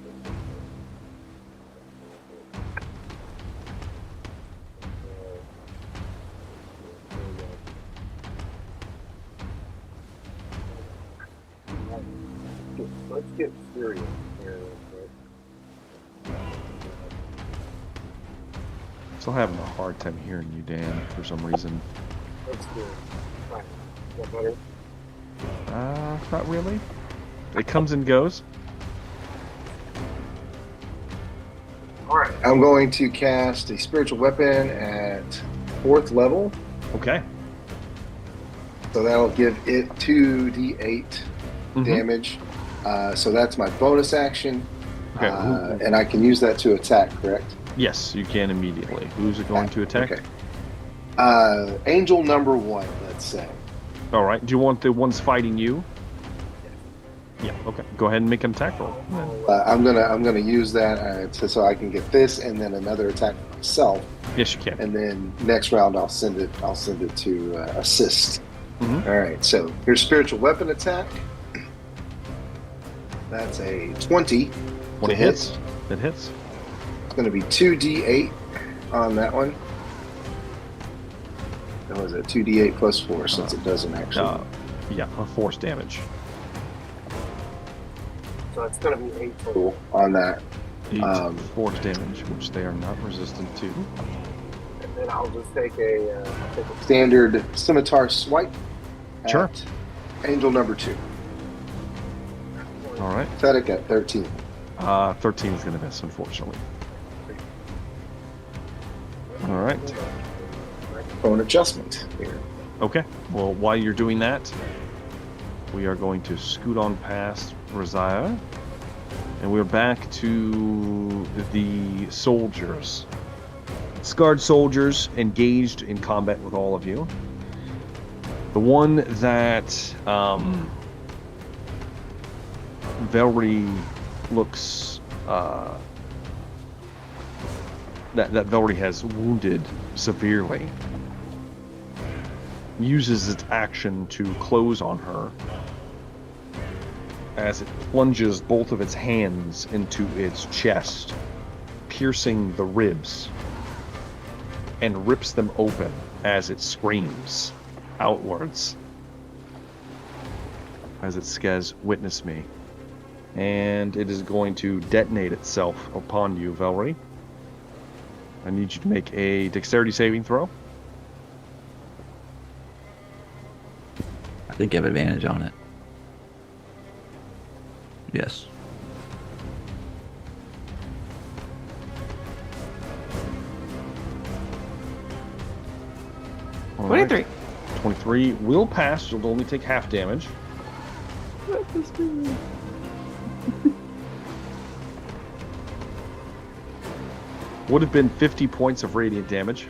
Let's get serious here real quick. Still having a hard time hearing you, Dan, for some reason. Let's do it. Fine. Is that better? Not really. It comes and goes. Alright. I'm going to cast a spiritual weapon at 4th level. Okay. So that'll give it 2d8 damage. So that's my bonus action. Okay. And I can use that to attack, correct? Yes, you can immediately. Who's it going to attack? Okay. Angel number 1, let's say. All right. Do you want the ones fighting you? Yeah. Okay. Go ahead and make an attack roll. I'm gonna use that so I can get this and then another attack for myself. Yes, you can. And then next round I'll send it to assist. Mm-hmm. All right. So here's spiritual weapon attack. That's a 20. 20 hits. It hits. It's going to be 2d8 on that one. That was a 2d8 plus 4 since it doesn't actually. Yeah, a force damage. So it's going to be 8 total on that. 8 force damage, which they are not resistant to. And then I'll just take a standard scimitar swipe at Sure. Angel number 2. All right. Pathetic at 13. 13 is going to miss, unfortunately. All right. Phone adjustment here. Okay. Well, while you're doing that, we are going to scoot on past Resire, and we're back to the soldiers. Scarred soldiers engaged in combat with all of you. The one that Velree looks that Velree has wounded severely uses its action to close on her as it plunges both of its hands into its chest, piercing the ribs, and rips them open as it screams outwards as it says, "Witness me." And it is going to detonate itself upon you, Velree. I need you to make a dexterity saving throw. I think I have advantage on it. Yes. All 23. right. 23 will pass. You'll only take half damage. What does this mean? Would have been 50 points of radiant damage.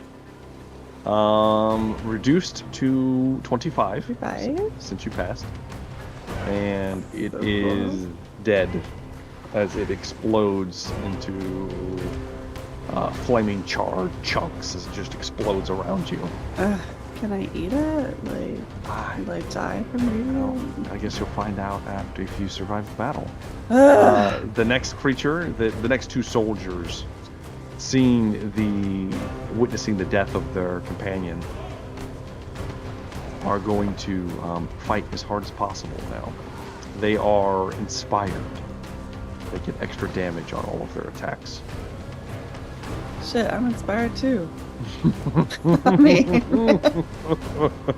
Reduced to 25 25? since you passed. And it is dead as it explodes into flaming charred chunks as it just explodes around you. Can I eat it? Like die from eating it? I guess you'll find out after if you survive the battle. Ugh. The next creature, the next two soldiers, witnessing the death of their companion, are going to fight as hard as possible now. They are inspired. They get extra damage on all of their attacks. Shit, I'm inspired too. I mean,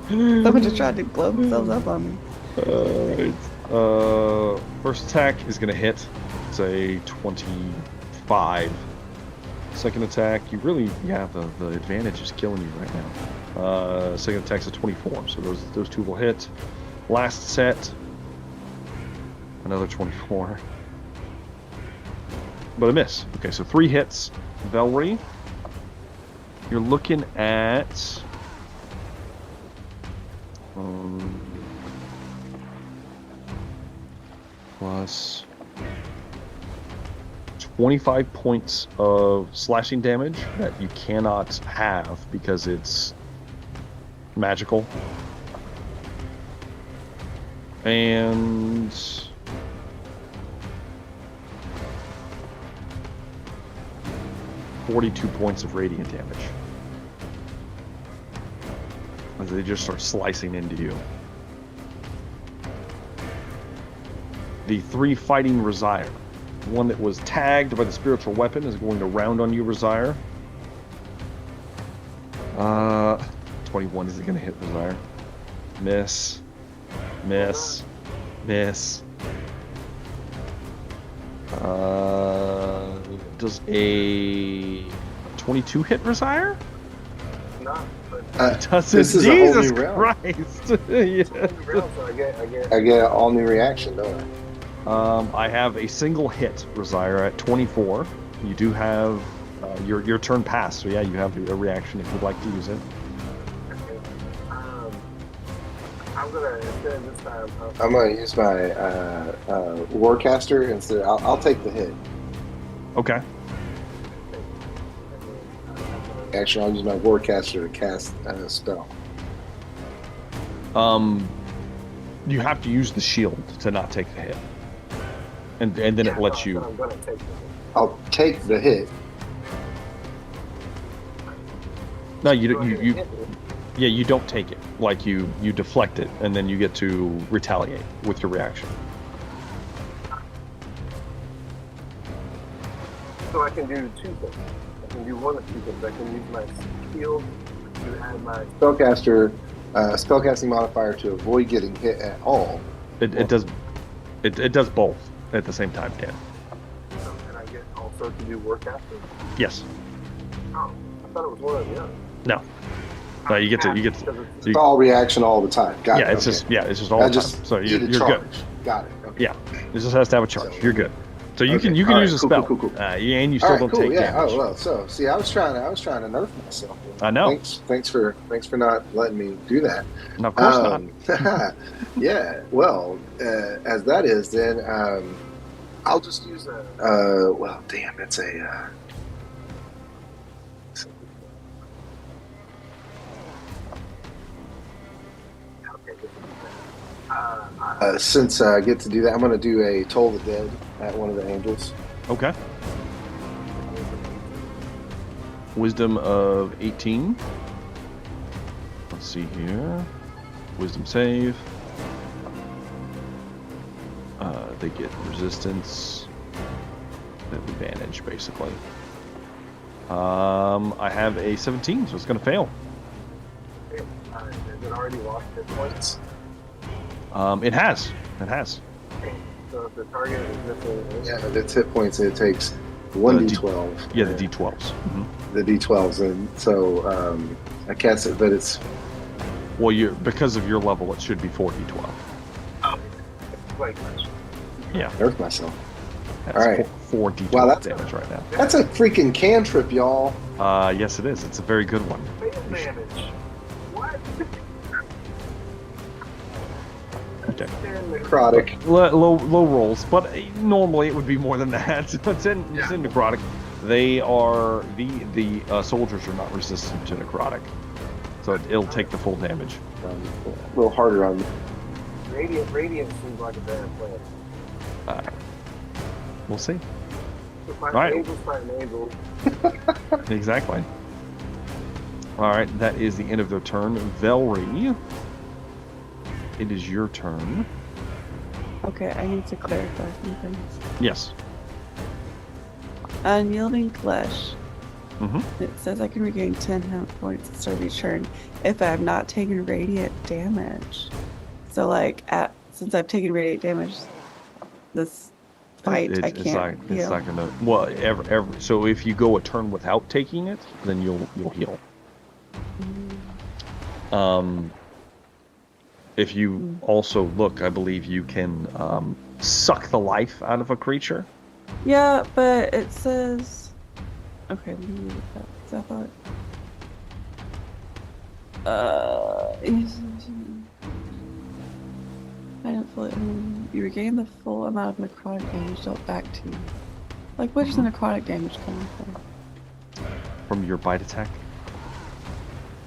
someone just tried to blow themselves up on me. First attack is going to hit. It's a 25. Second attack, the advantage is killing you right now. Second attack's a 24, so those two will hit. Last set, another 24. But a miss. Okay, so 3 hits. Velree, you're looking at plus 25 points of slashing damage that you cannot have because it's magical. And 42 points of radiant damage as they just start slicing into you. The 3 fighting Razire. The one that was tagged by the spiritual weapon is going to round on you, Razire. 21, is it going to hit Razire? Miss. Miss. Miss. Does a 22 hit Razire? No. Does this it? is a whole Jesus new round. Christ! Yes. So I get an all new reaction, don't I? I have a single hit Razire at 24. You do have your turn passed, so yeah, you have a reaction if you'd like to use it. I'm gonna instead of this time. I'm gonna use my Warcaster instead. I'll take the hit. Okay. Actually, I'll use my Warcaster to cast a spell. You have to use the shield to not take the hit, and then it lets you. I'm gonna take the hit. I'll take the hit. No, you don't take it. Like you deflect it, and then you get to retaliate with your reaction. So I can do 2 things. I can do one of 2 things. I can use my shield to add my spellcasting modifier to avoid getting hit at all. It does both at the same time, Dan. So can I get also to do Warcaster? Yes. Oh, I thought it was one or the other. No. No, you get to. It's all reaction all the time. Got it. It's just all the time. So you're good. Got it. Okay. Yeah, it just has to have a charge. You're good. So you can All right, use a spell. Cool. And you still don't take damage. Oh well. So see, I was trying to nerf myself. I know. Thanks for not letting me do that. No, of course not. Yeah. Well, as that is, then I'll just use a. Well, damn, it's a. Since I get to do that, I'm going to do a Toll the Dead at one of the angels. Okay. Wisdom of 18. Let's see here. Wisdom save. They get resistance. They have advantage, basically. I have a 17, so it's going to fail. Has it already lost hit points? It has. It has. So if the target is missing, if it's hit points, it takes 1d12. Yeah, the d12s. Mm-hmm. The d12s, and so I cast it, but it's. Well, because of your level, it should be 4d12. Oh, like yeah. Nerf myself. That's all right. 4d12 wow, that's damage right now. That's a freaking cantrip, y'all. Yes, it is. It's a very good one. Damage. What? Okay. Necrotic. Low rolls, but normally it would be more than that. It's in necrotic. They are the soldiers are not resistant to necrotic. So it'll take the full damage. A little harder on me. Radiant seems like a bad plan. We'll see. Fight Right. angels, fighting angels. Exactly. All right, that is the end of their turn. Velree, it is your turn. Okay, I need to clarify some things. Yes. Unyielding flesh. Mm-hmm. It says I can regain 10 health points at the start of each turn if I have not taken radiant damage. So, like, since I've taken radiant damage, this fight I can't It's heal. not gonna. Well, ever. So if you go a turn without taking it, then you'll heal. If you also look, I believe you can suck the life out of a creature. Yeah, but it says. Okay, let me read that. 'Cause I thought. I don't fully. You regain the full amount of necrotic damage dealt back to you. Like, where's the necrotic damage coming from? From your bite attack.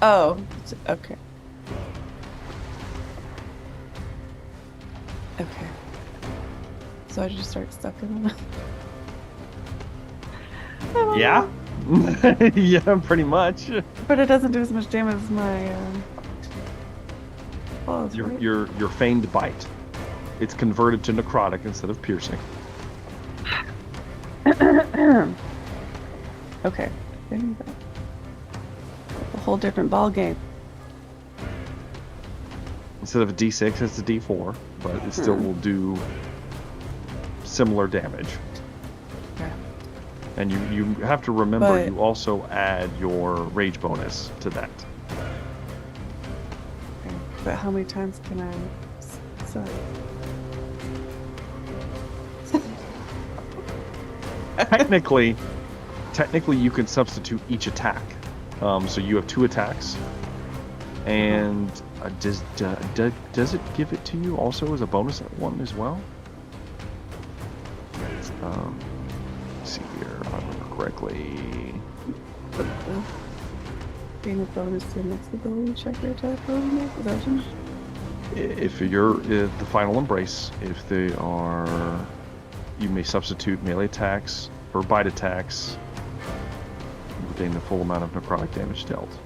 Oh, okay. Okay. So I just start sucking them. Yeah. Yeah, pretty much. But it doesn't do as much damage as my claws, right? Your feigned bite. It's converted to necrotic instead of piercing. Okay. A whole different ball game. Instead of a D6, it's a D4, but it still will do similar damage. Okay. And you have to remember But- you also add your rage bonus to that. Okay. But how many times can I suck? Technically you can substitute each attack. So you have 2 attacks, and does it give it to you also as a bonus at 1 as well? Let's see here, if I remember correctly. Gain a bonus to the next ability check or attack roll? Is that what you mean? If you're the final embrace, if they are, you may substitute melee attacks or bite attacks. You gain the full amount of necrotic damage dealt.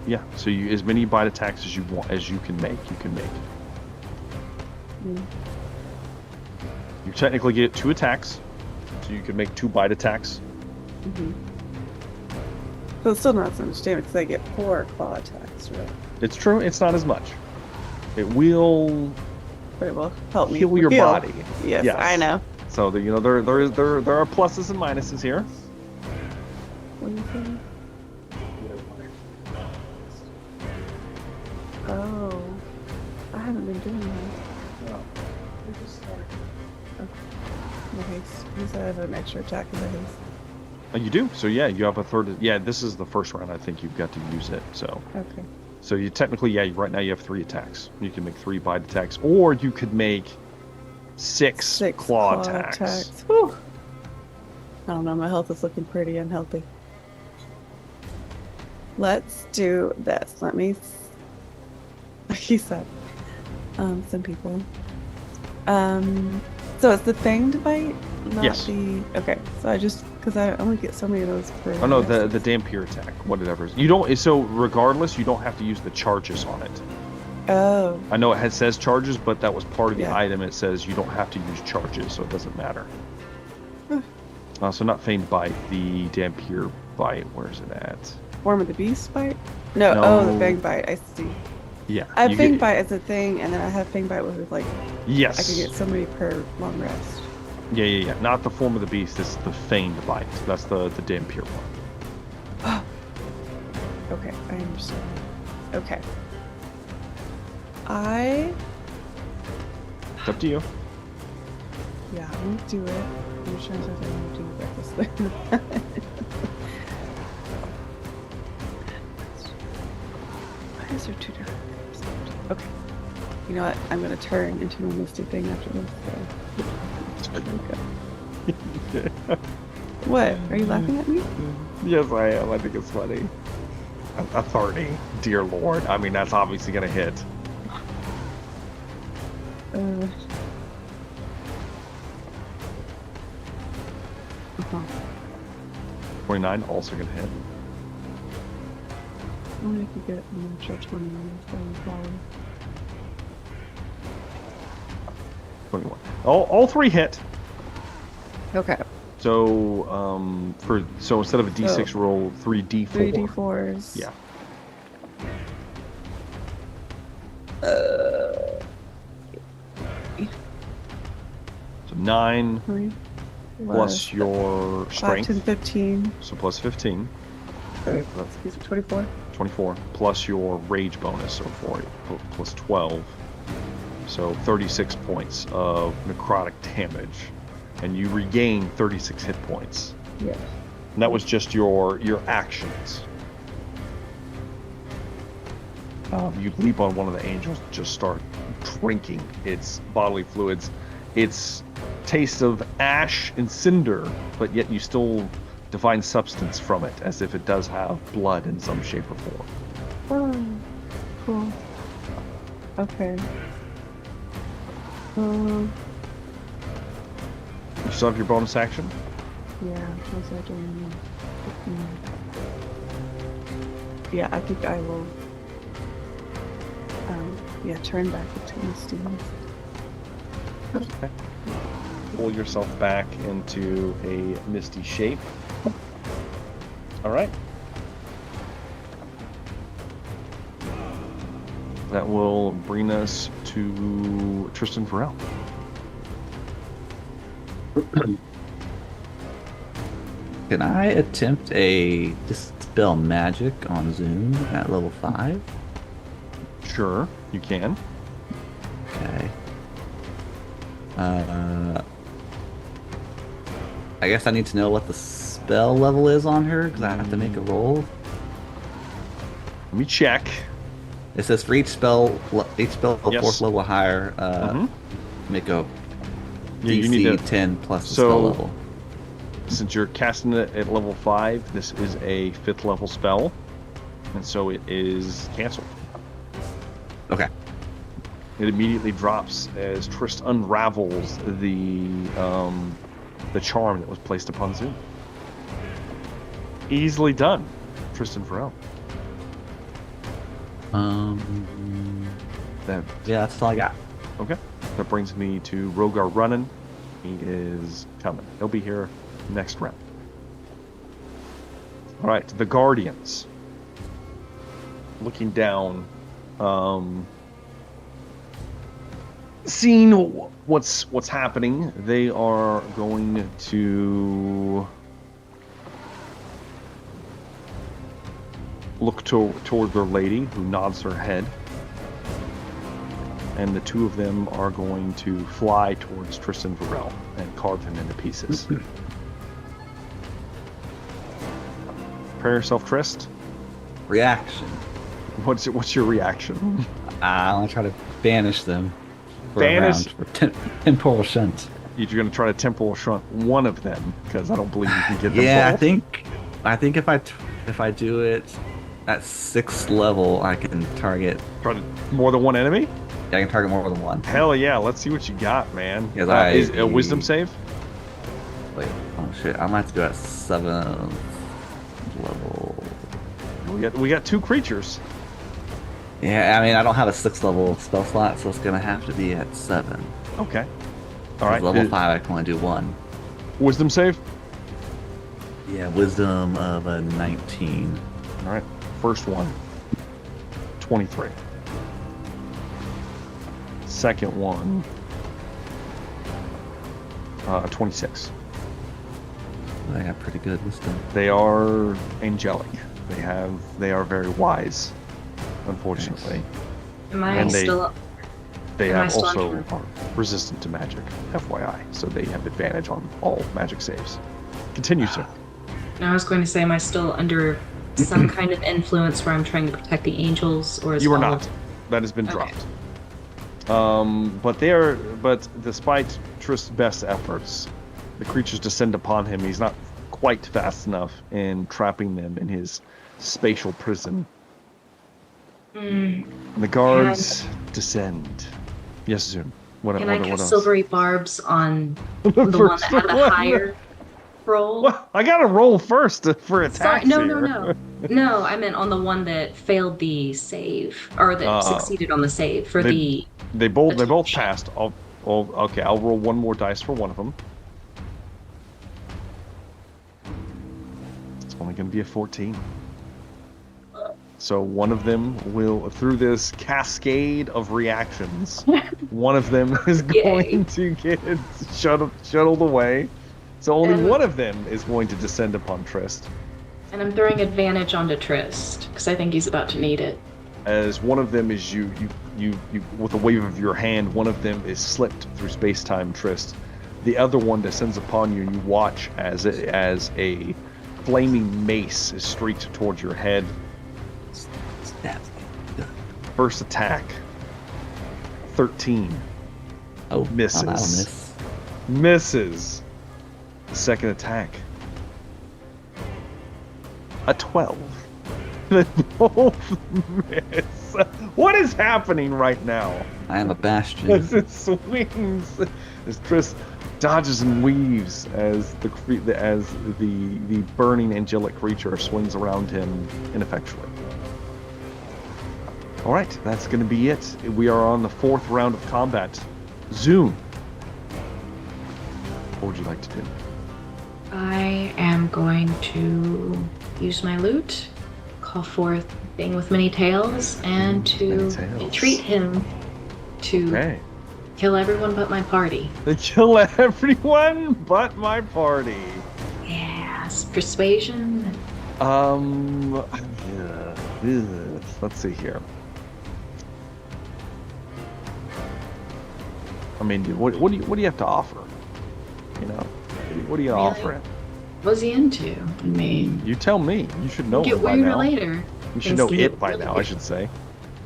Yeah, so you as many bite attacks as you can make. You technically get 2 attacks, so you can make 2 bite attacks. Mm-hmm. So it's still not so much damage because I get 4 claw attacks, right? It's true, it's not as much. It will But it will help me heal your body. Yes, Yes. I know. So there are pluses and minuses here. What are you saying? Oh, I haven't been doing that. Okay, you said I have an extra attack in the haste. You do. So yeah, you have a third. Yeah, this is the first round. I think you've got to use it. So Okay. so you technically, yeah, right now you have 3 attacks. You can make 3 bite attacks, or you could make 6 claw attacks. Whew. I don't know. My health is looking pretty unhealthy. Let's do this. Let me. Like he said, some people. So it's the fanged bite, not Yes. the. Okay, so I just because I only get so many of those per. Oh no, the Dampier attack, whatever. You don't. So regardless, you don't have to use the charges on it. Oh. I know it says charges, but that was part of the Yeah. item. It says you don't have to use charges, so it doesn't matter. So not feigned bite, the Dampier bite. Where is it at? Form of the beast bite? No. No. Oh, the fang bite. I see. Yeah. I have you fang get- bite as a thing, and then I have fang bite with like Yes. I can get so many per long rest. Yeah. Not the form of the beast. This is the feigned bite. That's the Dampier one. Okay, I understand. Okay. It's up to you. Yeah, I'm gonna do it. I'm just trying to think I'm gonna do recklessly. Why is there 2 different? Okay. You know what? I'm gonna turn into my misty thing after this. So. Okay. What? Are you laughing at me? Yes, I am. I think it's funny. A 30. Dear Lord. I mean, that's obviously going to hit. 29, also going to hit. I wonder if you get an extra 20 on 21. All three hit. Okay. So, so instead of a D6 roll, 3D4. 3 D4s. Yeah. So 9 3 plus your 5, strength. 10, 15. So plus 15. Excuse me, 24. 24 plus your rage bonus, so 4 plus 12. So 36 points of necrotic damage. And you regain 36 hit points. Yeah. And that was just your actions. You leap on one of the angels, just start drinking its bodily fluids. Its taste of ash and cinder, but yet you still divine substance from it, as if it does have blood in some shape or form. Oh, cool. Okay. You still have your bonus action? Yeah, what was I doing? Yeah, I think I will. Turn back into Misty. Okay. Pull yourself back into a misty shape. All right. That will bring us to Tristan Varel. Can I attempt a Dispel Magic on Zoom at level 5? Sure, you can. Okay. I guess I need to know what the spell level is on her, because I have to make a roll. Let me check. It says for each spell Yes. 4th level or higher, make a Yeah, DC you need to, 10 plus the so- spell level. Since you're casting it at level 5, this is a 5th level spell, and so it is canceled. Okay. It immediately drops as Trist unravels the charm that was placed upon Zoom. Easily done, Tristan Varel. That Yeah, that's all I got. okay. That brings me to Rogar Runnin. He is coming. He'll be here next round. All right, the Guardians. Looking down, seeing what's happening, they are going to look toward their lady, who nods her head, and the two of them are going to fly towards Tristan Varel and carve him into pieces. Prepare yourself, Trist. Reaction. What's your reaction? I want to try to banish them. For Banish? a round, for temporal shunt. You're going to try to temporal shunt one of them, because I don't believe you can get them Yeah, both. I think if I do it at 6th level, I can target. Try to more than one enemy? I can target more than one. Hell yeah, let's see what you got, man. Yes, Is a wisdom save? Wait, oh shit! I might have to go at 7th level. We got two creatures. Yeah, I mean I don't have a 6th level spell slot, so it's gonna have to be at 7. Okay. All right. Level 5, I can only do 1. Wisdom save? Yeah, wisdom of a 19. All right. First one. 23. Second one. 26. I got pretty good wisdom. They are angelic. They are very wise, unfortunately. Am I And still? They Am I have still also under- are resistant to magic, FYI. So they have advantage on all magic saves. Continue, sir. I was going to say, am I still under some kind of influence where I'm trying to protect the angels, or is You are all not. of- That has been Okay. dropped. But despite Trist's best efforts, the creatures descend upon him. He's not quite fast enough in trapping them in his spatial prison. Mm. And the guards descend. Yes, Zoom. What Can I what cast else? silvery barbs on the one that had the higher roll? Well, I gotta roll first for attacks Sorry, here. no. I meant on the one that failed the save, or that succeeded on the save for They both attack. passed. Okay, I'll roll one more dice for one of them. It's only going to be a 14. So one of them will, through this cascade of reactions, one of them is going to get shuttled away. So only one of them is going to descend upon Trist. And I'm throwing advantage onto Trist because I think he's about to need it. As one of them is you with a wave of your hand, one of them is slipped through space-time, Trist. The other one descends upon you, and you watch as a flaming mace is streaked towards your head. First attack, 13. Oh, misses. I'll miss. Misses. The second attack, a 12. They both miss. What is happening right now? I am a bastion. As it swings, as Triss dodges and weaves as the burning angelic creature swings around him ineffectually. All right, that's going to be it. We are on the 4th round of combat. Zoom, what would you like to do? I am going to use my loot, call forth Thing with Many Tails, and to entreat him to kill everyone but my party. Kill everyone but my party. Yes, persuasion. Let's see here. I mean, what do you have to offer? You know, what do you offer it? What's he into? I mean, you tell me. You should know get it by weirder now. later. You should know it by now, I should say.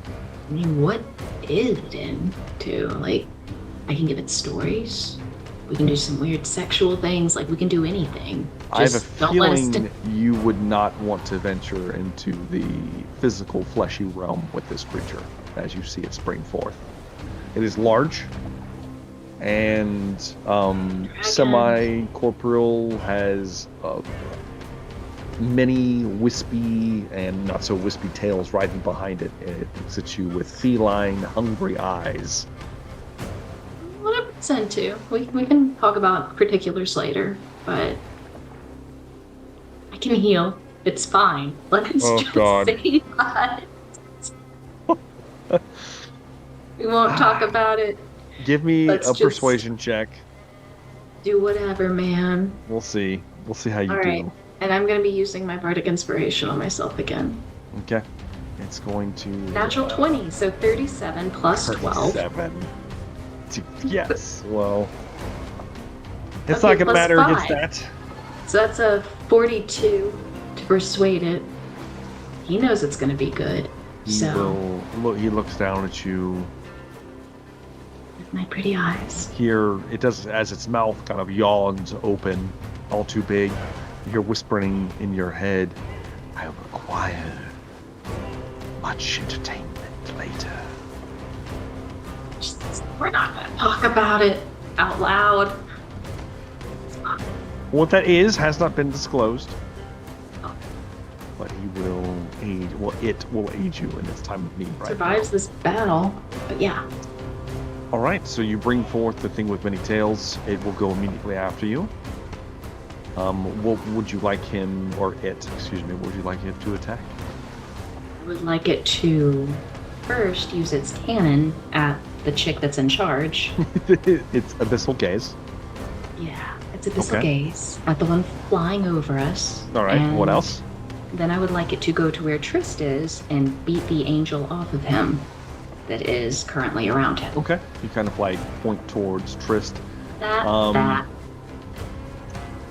I mean, what is it into? Like, I can give it stories. We can do some weird sexual things. Like, we can do anything. I have a don't let us feeling you would not want to venture into the physical, fleshy realm with this creature as you see it spring forth. It is large and semi-corporeal, has many wispy and not so wispy tails riding behind it. It looks at you with feline, hungry eyes. Whatever it's into. We can talk about particulars later, but I can heal. It's fine. Let us just say that. We won't talk about it. Give me a persuasion check. Do whatever, man. We'll see. We'll see how you do. Right. And I'm going to be using my Bardic Inspiration on myself again. Okay. It's going to... Natural 20, so 37 plus 12. 37. Yes, well... It's not going to matter 5. against that. So that's a 42 to persuade it. He knows it's going to be good. He looks down at you. With my pretty eyes. Here, it does, as its mouth kind of yawns open, all too big. You hear whispering in your head, I require much entertainment later. We're not going to talk about it out loud. What that is has not been disclosed. But he will aid, it will aid you in its time of need right Survives this battle, but yeah. Alright, so you bring forth the thing with many tails. It will go immediately after you. What would you like him, what would you like it to attack? I would like it to first use its cannon at the chick that's in charge. It's Abyssal Gaze. Yeah, it's Abyssal Gaze at the one flying over us. Alright, what else? Then I would like it to go to where Trist is and beat the angel off of him that is currently around him. Okay, you kind of like point towards Trist. That.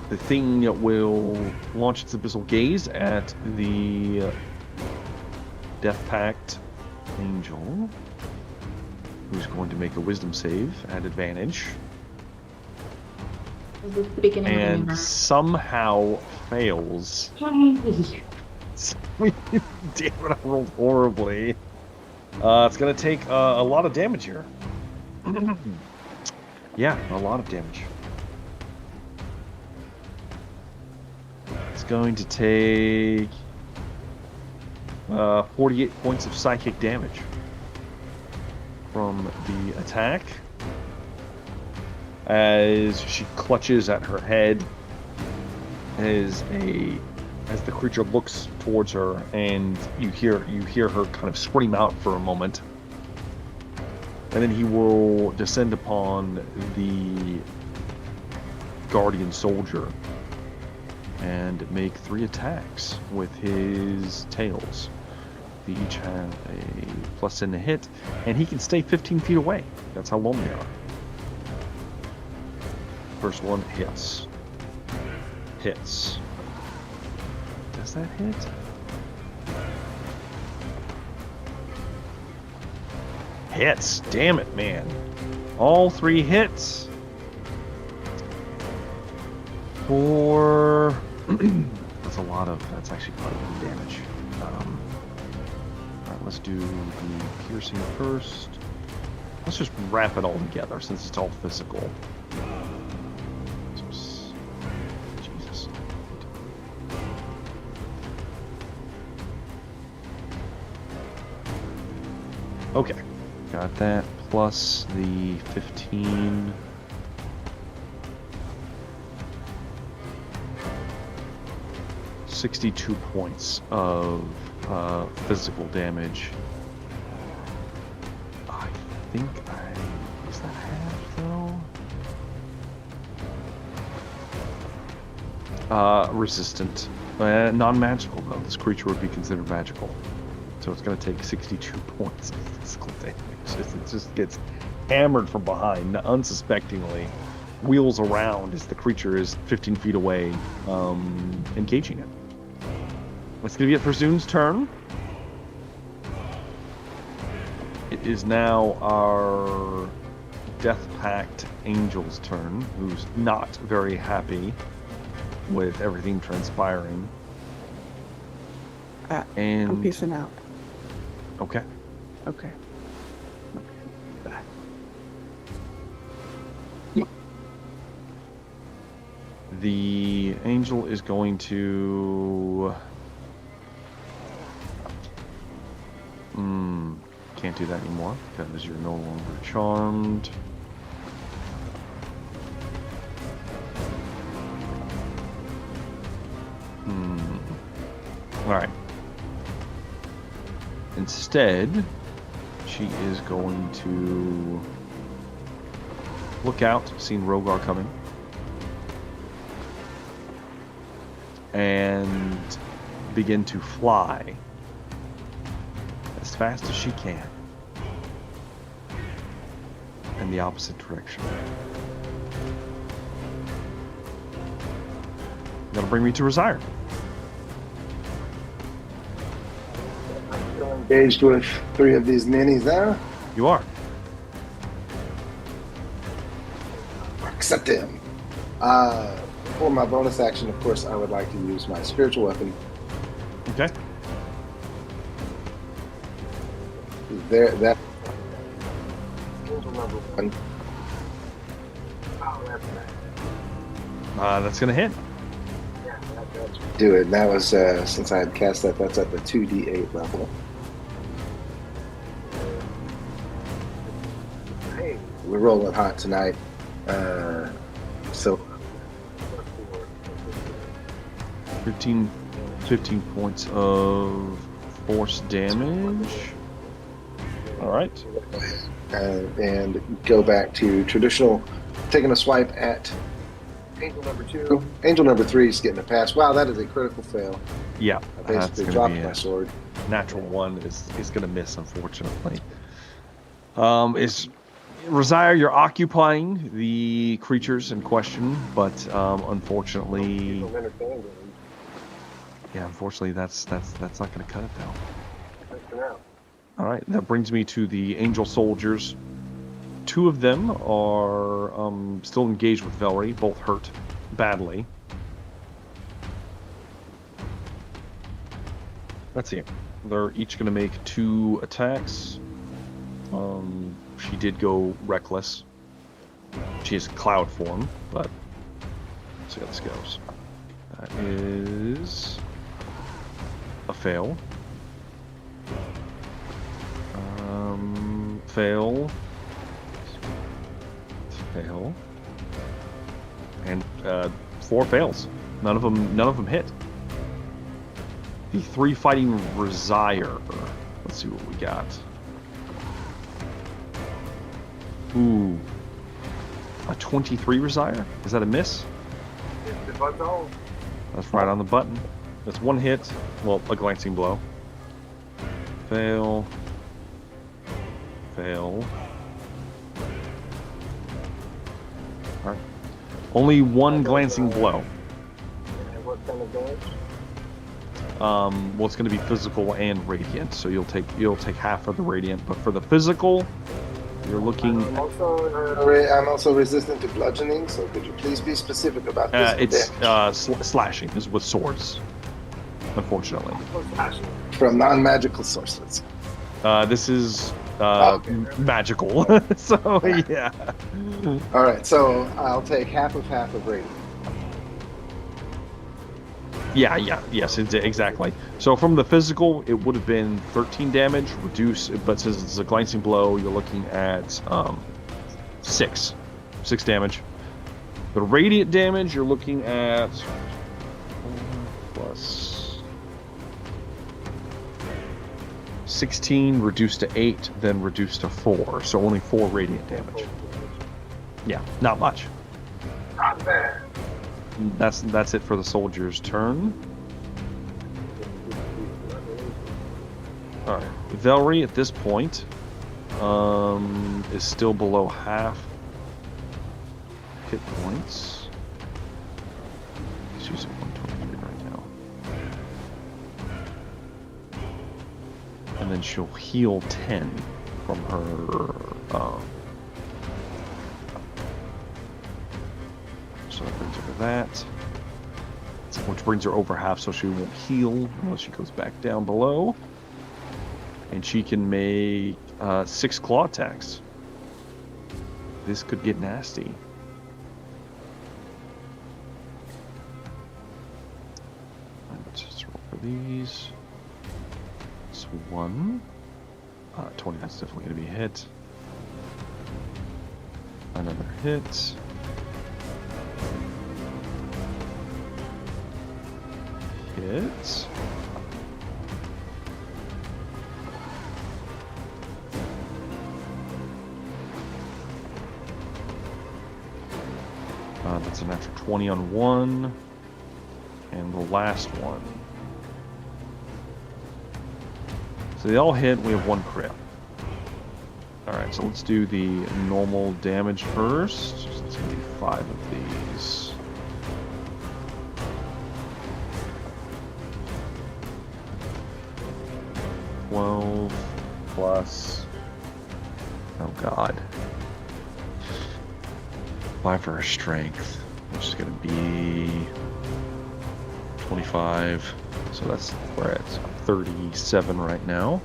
The thing will launch its Abyssal Gaze at the Death Pact angel, who's going to make a Wisdom save at advantage. Is this the beginning of a new and round? somehow fails. Damn it, I rolled horribly. It's going to take a lot of damage here. Yeah, a lot of damage. It's going to take 48 points of psychic damage from the attack as she clutches at her head as the creature looks towards her, and you hear her kind of scream out for a moment, and then he will descend upon the guardian soldier and make 3 attacks with his tails. They each have a plus in the hit, and he can stay 15 feet away. That's how long they are. First one hits. Hits. Does that hit? Hits. Damn it, man. All 3 hits. For... That's actually quite a bit of damage. Alright, let's do the piercing first. Let's just wrap it all together since it's all physical. Jesus. Okay, got that, plus the 15. $62 points of physical damage. I think is that half though? Resistant. Non-magical though. This creature would be considered magical. So it's going to take 62 points of physical damage. It just gets hammered from behind, unsuspectingly. Wheels around as the creature is 15 feet away, engaging it. That's going to be it for Zune's turn. It is now our Death Pact Angel's turn, who's not very happy with everything transpiring. And I'm peacing out. Okay. Okay. The angel is going to... Can't do that anymore because you're no longer charmed. Alright. Instead, she is going to look out, seeing Rogar coming, and begin to fly as fast as she can in the opposite direction. That'll bring me to Resire. I'm still engaged with 3 of these minis now. You are. Accept him. For my bonus action, of course, I would like to use my spiritual weapon. Okay. That Angel number 1. Oh, that's nice. That's going to hit. Yeah, that's do it. That was since I had cast that. That's at the 2d8 level. hey, We're rolling hot tonight. So 15 points of force damage. All right. and go back to traditional, taking a swipe at angel number 2. Angel number 3 is getting a pass. Wow, that is a critical fail. Yeah, I that's basically going dropped to be my sword. natural 1 is going to miss, unfortunately. Is Resire, you're occupying the creatures in question, but unfortunately, Angel entertained him. unfortunately, that's not going to cut it though. That's for now. All right, that brings me to the angel soldiers. 2 of them are still engaged with Velree, both hurt badly. Let's see. They're each going to make 2 attacks. She did go reckless. She has cloud form, but let's see how this goes. That is a fail. Fail. Fail. And 4 fails. None of them hit. The 3 fighting Resire. Let's see what we got. Ooh. A 23 Resire? Is that a miss? Hit the button on. That's right on the button. That's 1 hit. Well, a glancing blow. Fail. Fail. Alright. Only 1 glancing blow. And what kind of damage? Well, it's going to be physical and radiant, so you'll take half of the radiant. But for the physical, you're looking. I'm also resistant to bludgeoning, so could you please be specific about this? It's slashing is with swords, unfortunately. From non-magical sources. This is magical, so yeah. All right, so I'll take half of radiant. Yes, exactly. So from the physical, it would have been 13 damage, reduce, but since it's a glancing blow, you're looking at 6 damage. The radiant damage, you're looking at plus 16, reduced to 8, then reduced to 4. So only 4 radiant damage. Yeah, not much. Not bad. That's it for the soldier's turn. All right, Velree at this point is still below half hit points. She's using 123 right now, and then she'll heal 10 from her. So that brings her to that, which brings her over half, so she won't heal unless she goes back down below. And she can make 6 claw attacks. This could get nasty. Let's just roll for these. It's 1. 20, that's definitely going to be a hit. Another hit. Hits. That's a natural 20 on 1. And the last one. So they all hit, we have 1 crit. Alright, so let's do the normal damage first. So it's going to be 5 of these. Plus, oh god, 5 for her strength, which is going to be 25. So that's, we're at 37 right now.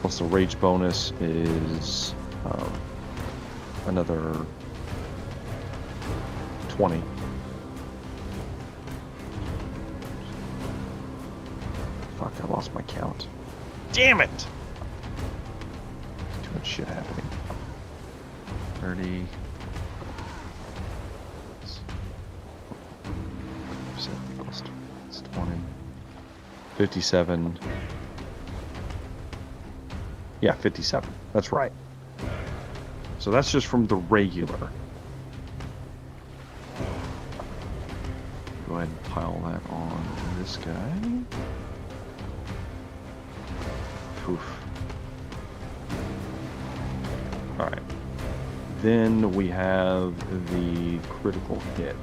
Plus the rage bonus is another 20. Fuck, I lost my count. Damn it! Too much shit happening. 30. 7 plus 20. 57. Yeah, 57. That's right. So that's just from the regular. Go ahead and pile that on this guy. Oof. Alright. Then we have the critical hit,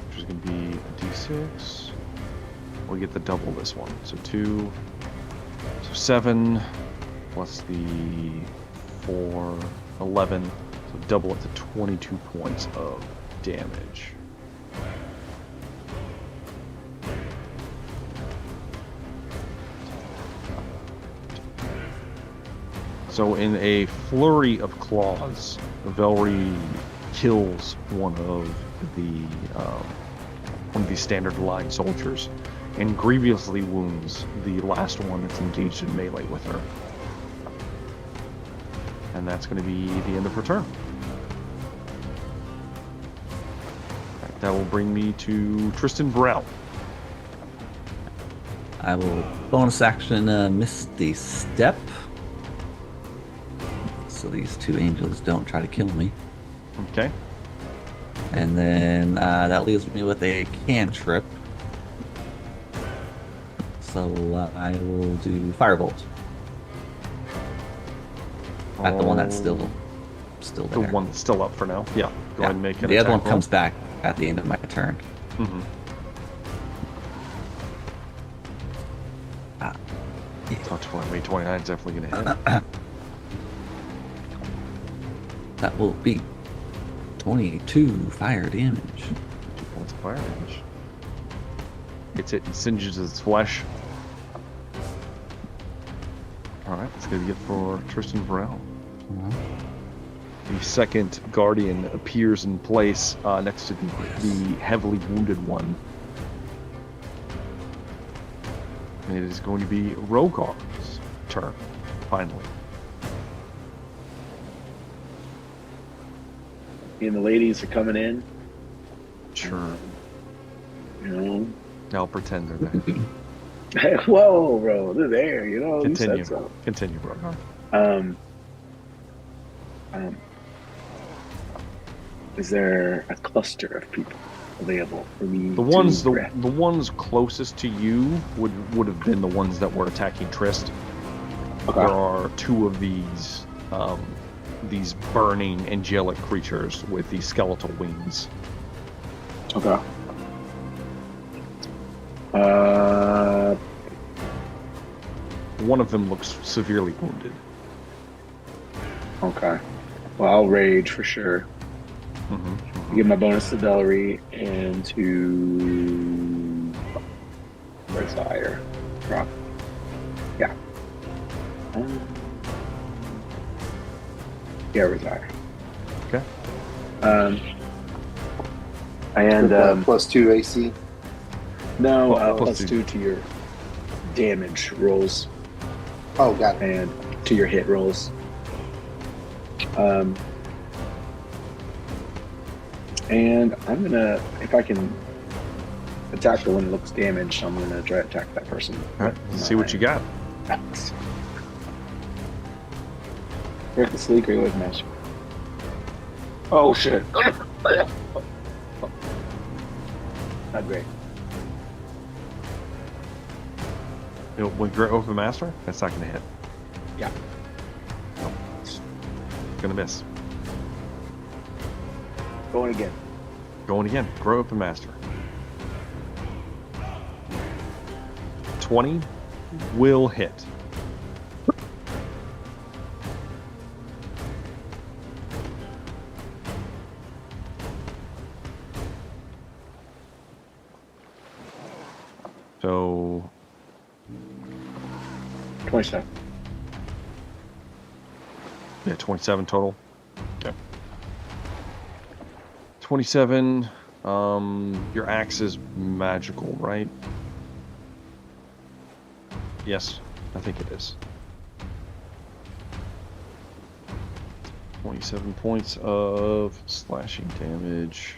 which is going to be a d6. We get the double this one. So 2. So 7 plus the for 11, so double it to 22 points of damage. So in a flurry of claws, Velree kills one of the standard line soldiers and grievously wounds the last one that's engaged in melee with her. And that's going to be the end of her turn. Right, that will bring me to Tristan Burrell. I will bonus action Misty Step. So these two angels don't try to kill me. Okay. And then that leaves me with a cantrip. So I will do Firebolt. At the one that's still there. The one that's still up for now. Yeah. Go ahead and make an The other attack one comes back at the end of my turn. Mm-hmm. Yeah. Oh, 29 is definitely going to hit. That will be 22 fire damage. 2 points of fire damage. Hits it and singes its flesh. Alright, that's going to be it for Tristan Burrell. The second guardian appears in place next to the heavily wounded one. And it is going to be Rogar's turn, finally. And the ladies are coming in. Sure. You know. I'll pretend they're there. Hey, whoa, bro, they're there. You know. Continue. You said so. Continue, Rogar. Is there a cluster of people available for me? The ones closest to you would have been the ones that were attacking Trist. Okay. There are two of these burning angelic creatures with these skeletal wings. Okay. One of them looks severely wounded. Okay. Well, I'll rage for sure. Mm-hmm. Give my bonus to Velree and to Retire. Drop. Yeah. Yeah, Retire. Okay. And +2 AC. no, plus plus two. 2 to your damage rolls Oh, got it. and to your hit rolls. And I'm gonna, if I can attack the one that looks damaged, I'm gonna try to attack that person. All right, let's see what you got. Break the sleek or you with master. Oh shit. Not great. With Great Open Master, that's not going to hit. Yeah. It's going to miss. Going again. Going again. Great Open Master. 20 will hit. So 27. yeah, 27 total. Okay. 27. Your axe is magical, right? Yes, I think it is. 27 points of slashing damage.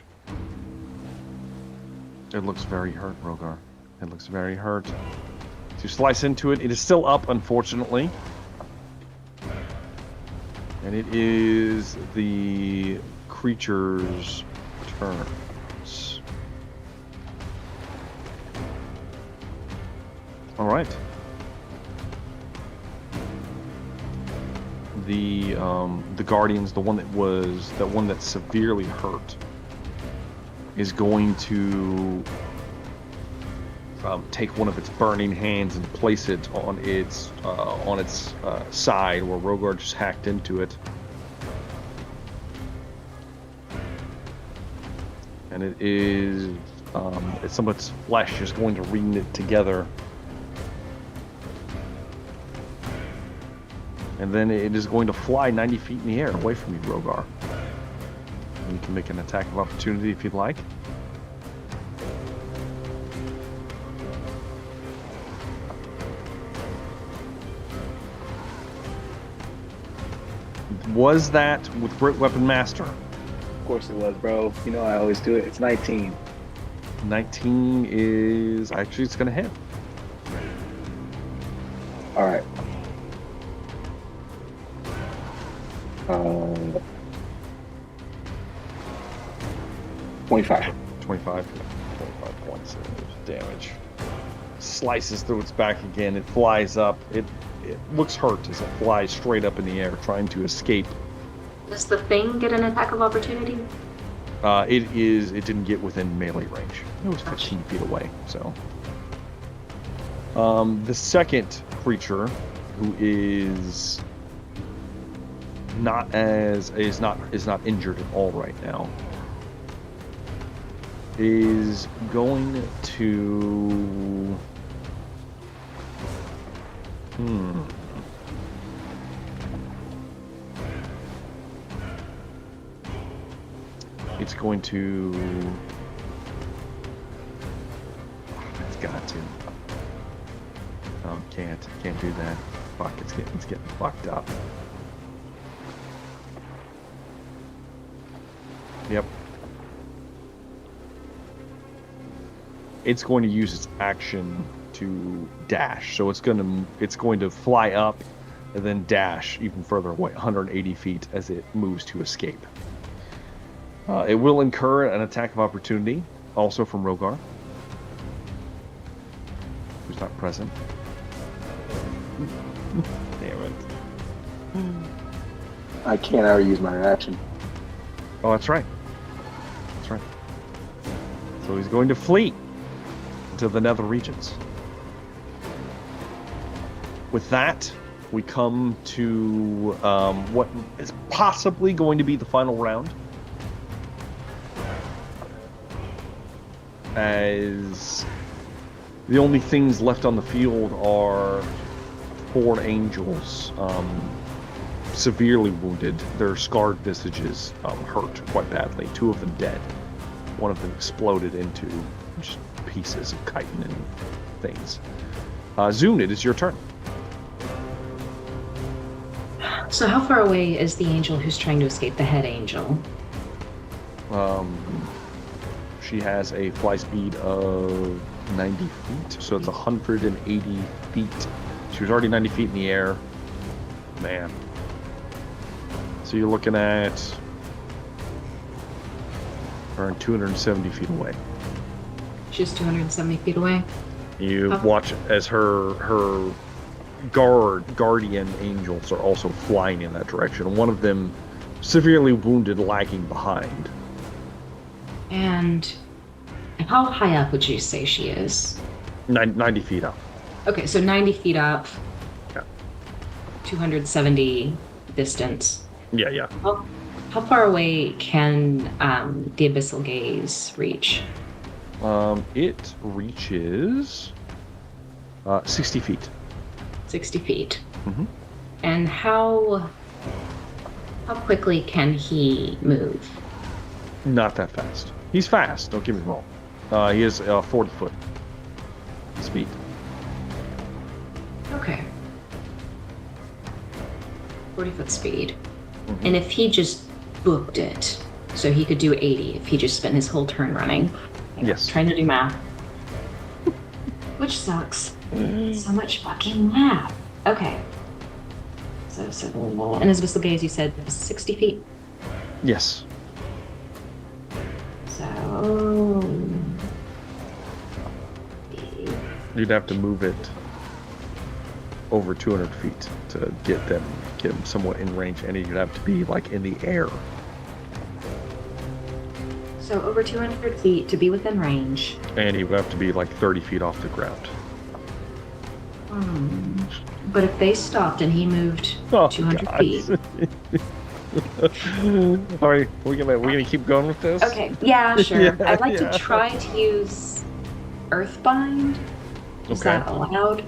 It looks very hurt, Rogar. It looks very hurt. To slice into it, it is still up, unfortunately. And it is the creature's turns. All right. The guardians, the one that's severely hurt, is going to take one of its burning hands and place it on its side where Rogar just hacked into it. And it is some of its flesh is going to reknit together. And then it is going to fly 90 feet in the air away from you, Rogar. And you can make an attack of opportunity if you'd like. Was that with Great Weapon Master? Of course it was, bro. You know I always do it. It's 19. 19 is... Actually, it's going to hit. All right. 25. 25 points of damage. Slices through its back again. It flies up. It looks hurt as it flies straight up in the air, trying to escape. Does the thing get an attack of opportunity? It didn't get within melee range. It was 15 feet away. So, the second creature, who is not injured at all right now, is going to. It's going to. It's got to. Oh, can't do that. Fuck! It's getting fucked up. Yep. It's going to use its action to dash. So it's going to fly up and then dash even further away, 180 feet, as it moves to escape. It will incur an attack of opportunity, also from Rogar, who's not present. Damn it. I can't ever use my reaction. Oh, that's right. That's right. So he's going to flee to the nether regions. With that, we come to what is possibly going to be the final round. As the only things left on the field are 4 angels, severely wounded. Their scarred visages hurt quite badly. 2 of them dead. 1 of them exploded into just pieces of chitin and things. Zune, it is your turn. So how far away is the angel who's trying to escape, the head angel? She has a fly speed of 90 feet, so it's 180 feet. She was already 90 feet in the air. Man. So you're looking at around 270 feet away. She's 270 feet away. You watch as her guardian angels are also flying in that direction. One of them severely wounded, lagging behind. And how high up would you say she is? 90 feet up. Okay, so 90 feet up. Yeah. 270 distance. Yeah. How far away can the abyssal gaze reach? It reaches 60 feet. 60 feet. Mm-hmm. And how quickly can he move? Not that fast. He's fast, don't get me wrong. He has 40-foot speed. Okay. 40-foot speed. Mm-hmm. And if he just booked it, so he could do 80 if he just spent his whole turn running. Yes. Trying to do math. Which sucks. So much fucking math. Okay. So and his abyssal gaze, you said, was 60 feet? Yes. So... You'd have to move it over 200 feet to get him somewhat in range, and you'd have to be like in the air. So over 200 feet to be within range. And he would have to be like 30 feet off the ground. But if they stopped and he moved 200 feet. All right, we're gonna keep going with this. Okay, yeah, sure. Yeah, I'd like yeah. to try to use Earthbind. Is Okay. that allowed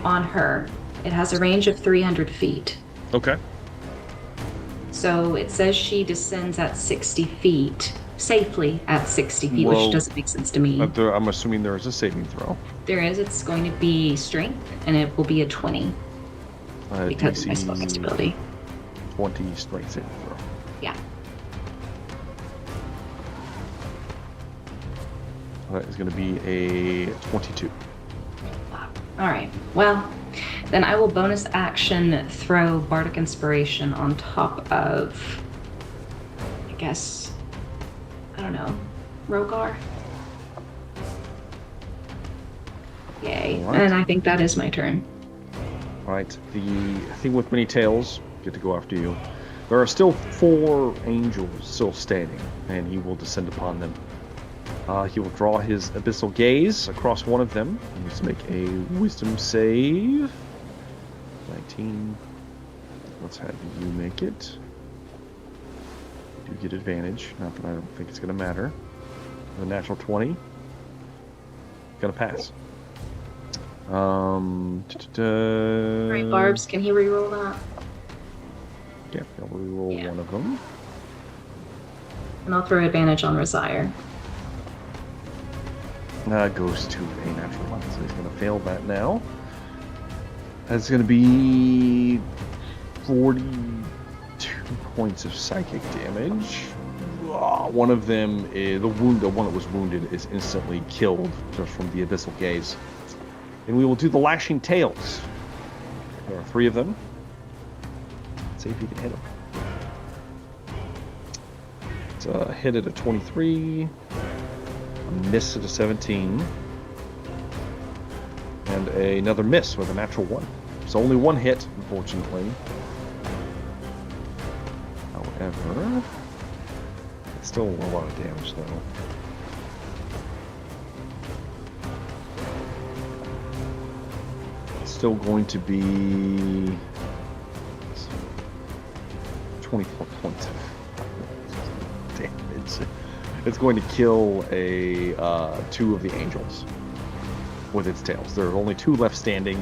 on her? It has a range of 300 feet. Okay. So it says she descends at 60 feet, safely at 60 feet, Well, which doesn't make sense to me. I'm assuming there is a saving throw. There is, it's going to be strength, and it will be a 20 because of my DC spellcast ability. 20 strength saving throw. Yeah. That is going to be a 22. All right. Well, then I will bonus action throw Bardic Inspiration on top of, I guess, I don't know, Rogar. Yay. All right. And I think that is my turn. All right, the thing with many tails get to go after you. There are still 4 angels still standing, and he will descend upon them. He will draw his abyssal gaze across one of them. He needs to make a wisdom save. 19. Let's have you make it. You do get advantage. Not that I don't think it's going to matter. The natural 20. Gonna pass. Alright, Barbs, can he reroll that? Yeah, I'll reroll one of them. And I'll throw advantage on Rosire. Goes to a natural 1, so he's going to fail that now. That's going to be 42 points of psychic damage. One of them, the one that was wounded, is instantly killed just from the abyssal gaze. And we will do the lashing tails. There are 3 of them. Let's see if you can hit them. It's a hit at a 23. Miss at a 17, and another miss with a natural 1. So only 1 hit, unfortunately. However, it's still a lot of damage, though. It's still going to be 24 points of damage. It's going to kill 2 of the angels with its tails. There are only 2 left standing.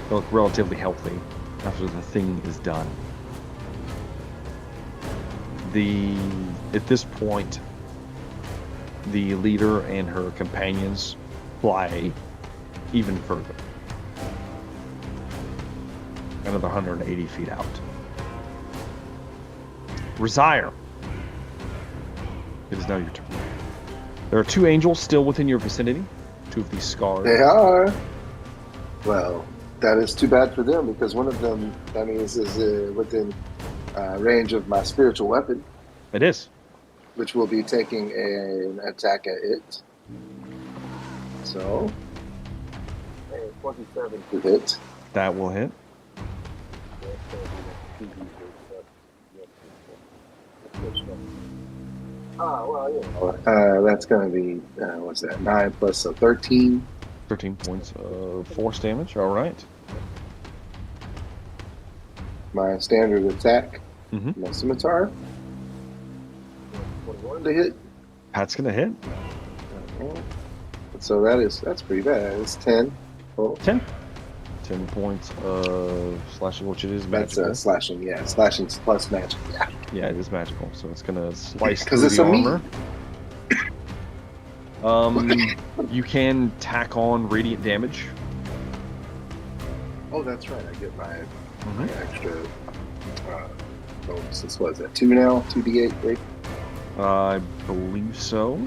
They look relatively healthy after the thing is done. At this point, the leader and her companions fly even further. Another 180 feet out. Rosire. It is now your turn. There are 2 angels still within your vicinity. 2 of these scars. They are. Well, that is too bad for them because one of them, that means, is within range of my spiritual weapon. It is. Which will be taking an attack at it. So, 27 to hit. That will hit. That's going to be, what's that, 9 plus, so 13. 13 points of force damage, alright. My standard attack, Mm-hmm. my scimitar. 21 to hit. That's going to hit. So that's pretty bad. It's 10. Oh. 10 points of slashing, which it is magical. That's slashing, yeah. Slashing plus magic, yeah. Yeah, it is magical, so it's going to slice Because through it's the a armor. You can tack on radiant damage. Oh, that's right. I get my extra bonus. What is that? 2 now? 2d8, right? I believe so.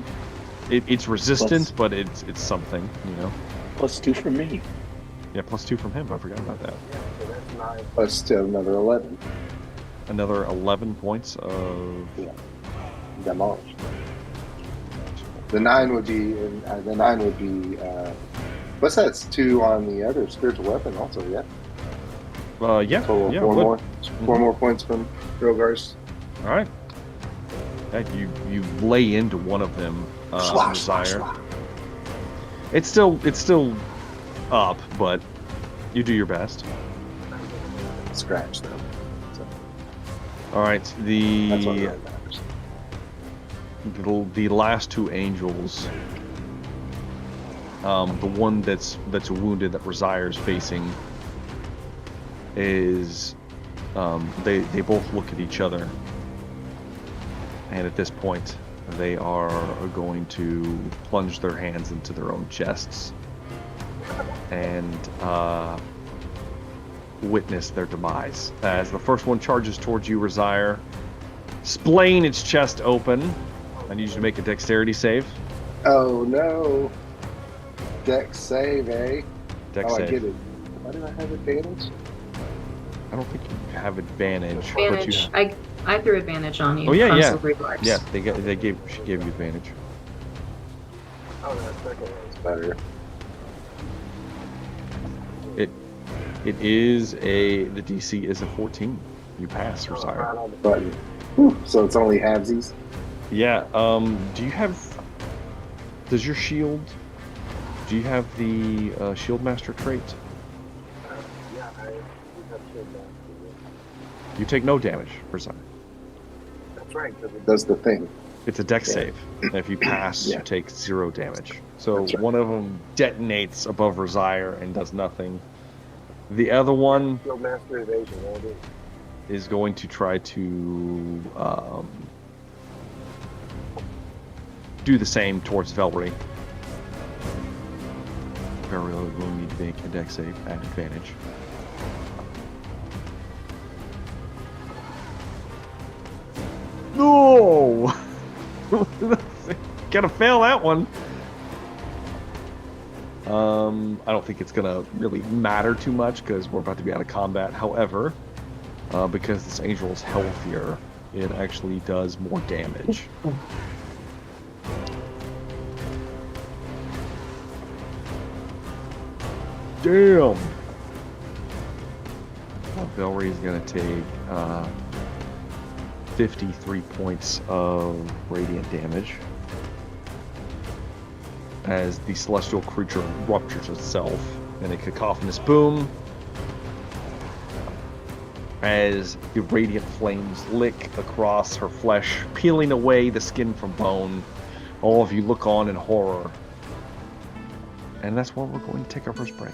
It's resistant, but it's something, you know. +2 from me. Yeah, +2 from him. I forgot about that. So that's 9 plus another 11. Another 11 points of Demolished. The 9 would be. What's that? It's 2 on the other spiritual weapon, also. Yeah. Yeah. Total yeah, 4 would. more. 4 more points from Rogar's. All right. You lay into one of them, Slash, slash, Desire. slash. It's still up, but you do your best. Scratch though. So All right, that's what the really matters. the last two angels, the one that's wounded that Resire's facing is, they both look at each other, and at this point they are going to plunge their hands into their own chests and witness their demise as the first one charges towards you, Resire, splaying its chest open. I need you to make a dexterity save. Oh no. Dex save, eh? Dex I save. get it. Why do I have advantage? I don't think you have advantage. But you Advantage. have... I threw advantage on you. Oh yeah, from yeah. Silvery Dwarfs. Yeah, she gave you advantage. Oh, that second one's better. It is the DC is a 14. You pass, Right Resire. on the button. Whew, so it's only halvesies. Yeah. Do you have? Does your shield? Do you have the Shield Master trait? Yeah, I have shield master. You take no damage, Resire. That's right, because it does the thing. It's a dex Yeah. save. And if you pass, Yeah. you take 0 damage. So That's right. one of them detonates above Resire and does nothing. The other one Shield master evasion, there it is. is going to try to do the same towards Velree. Velree will need to make a dex save at advantage. No! Gotta fail that one. I don't think it's gonna really matter too much because we're about to be out of combat. However, because this angel is healthier, it actually does more damage. Damn! Velree is gonna take 53 points of radiant damage as the celestial creature ruptures itself in a cacophonous boom as the radiant flames lick across her flesh, peeling away the skin from bone. All of you look on in horror. And that's where we're going to take our first break.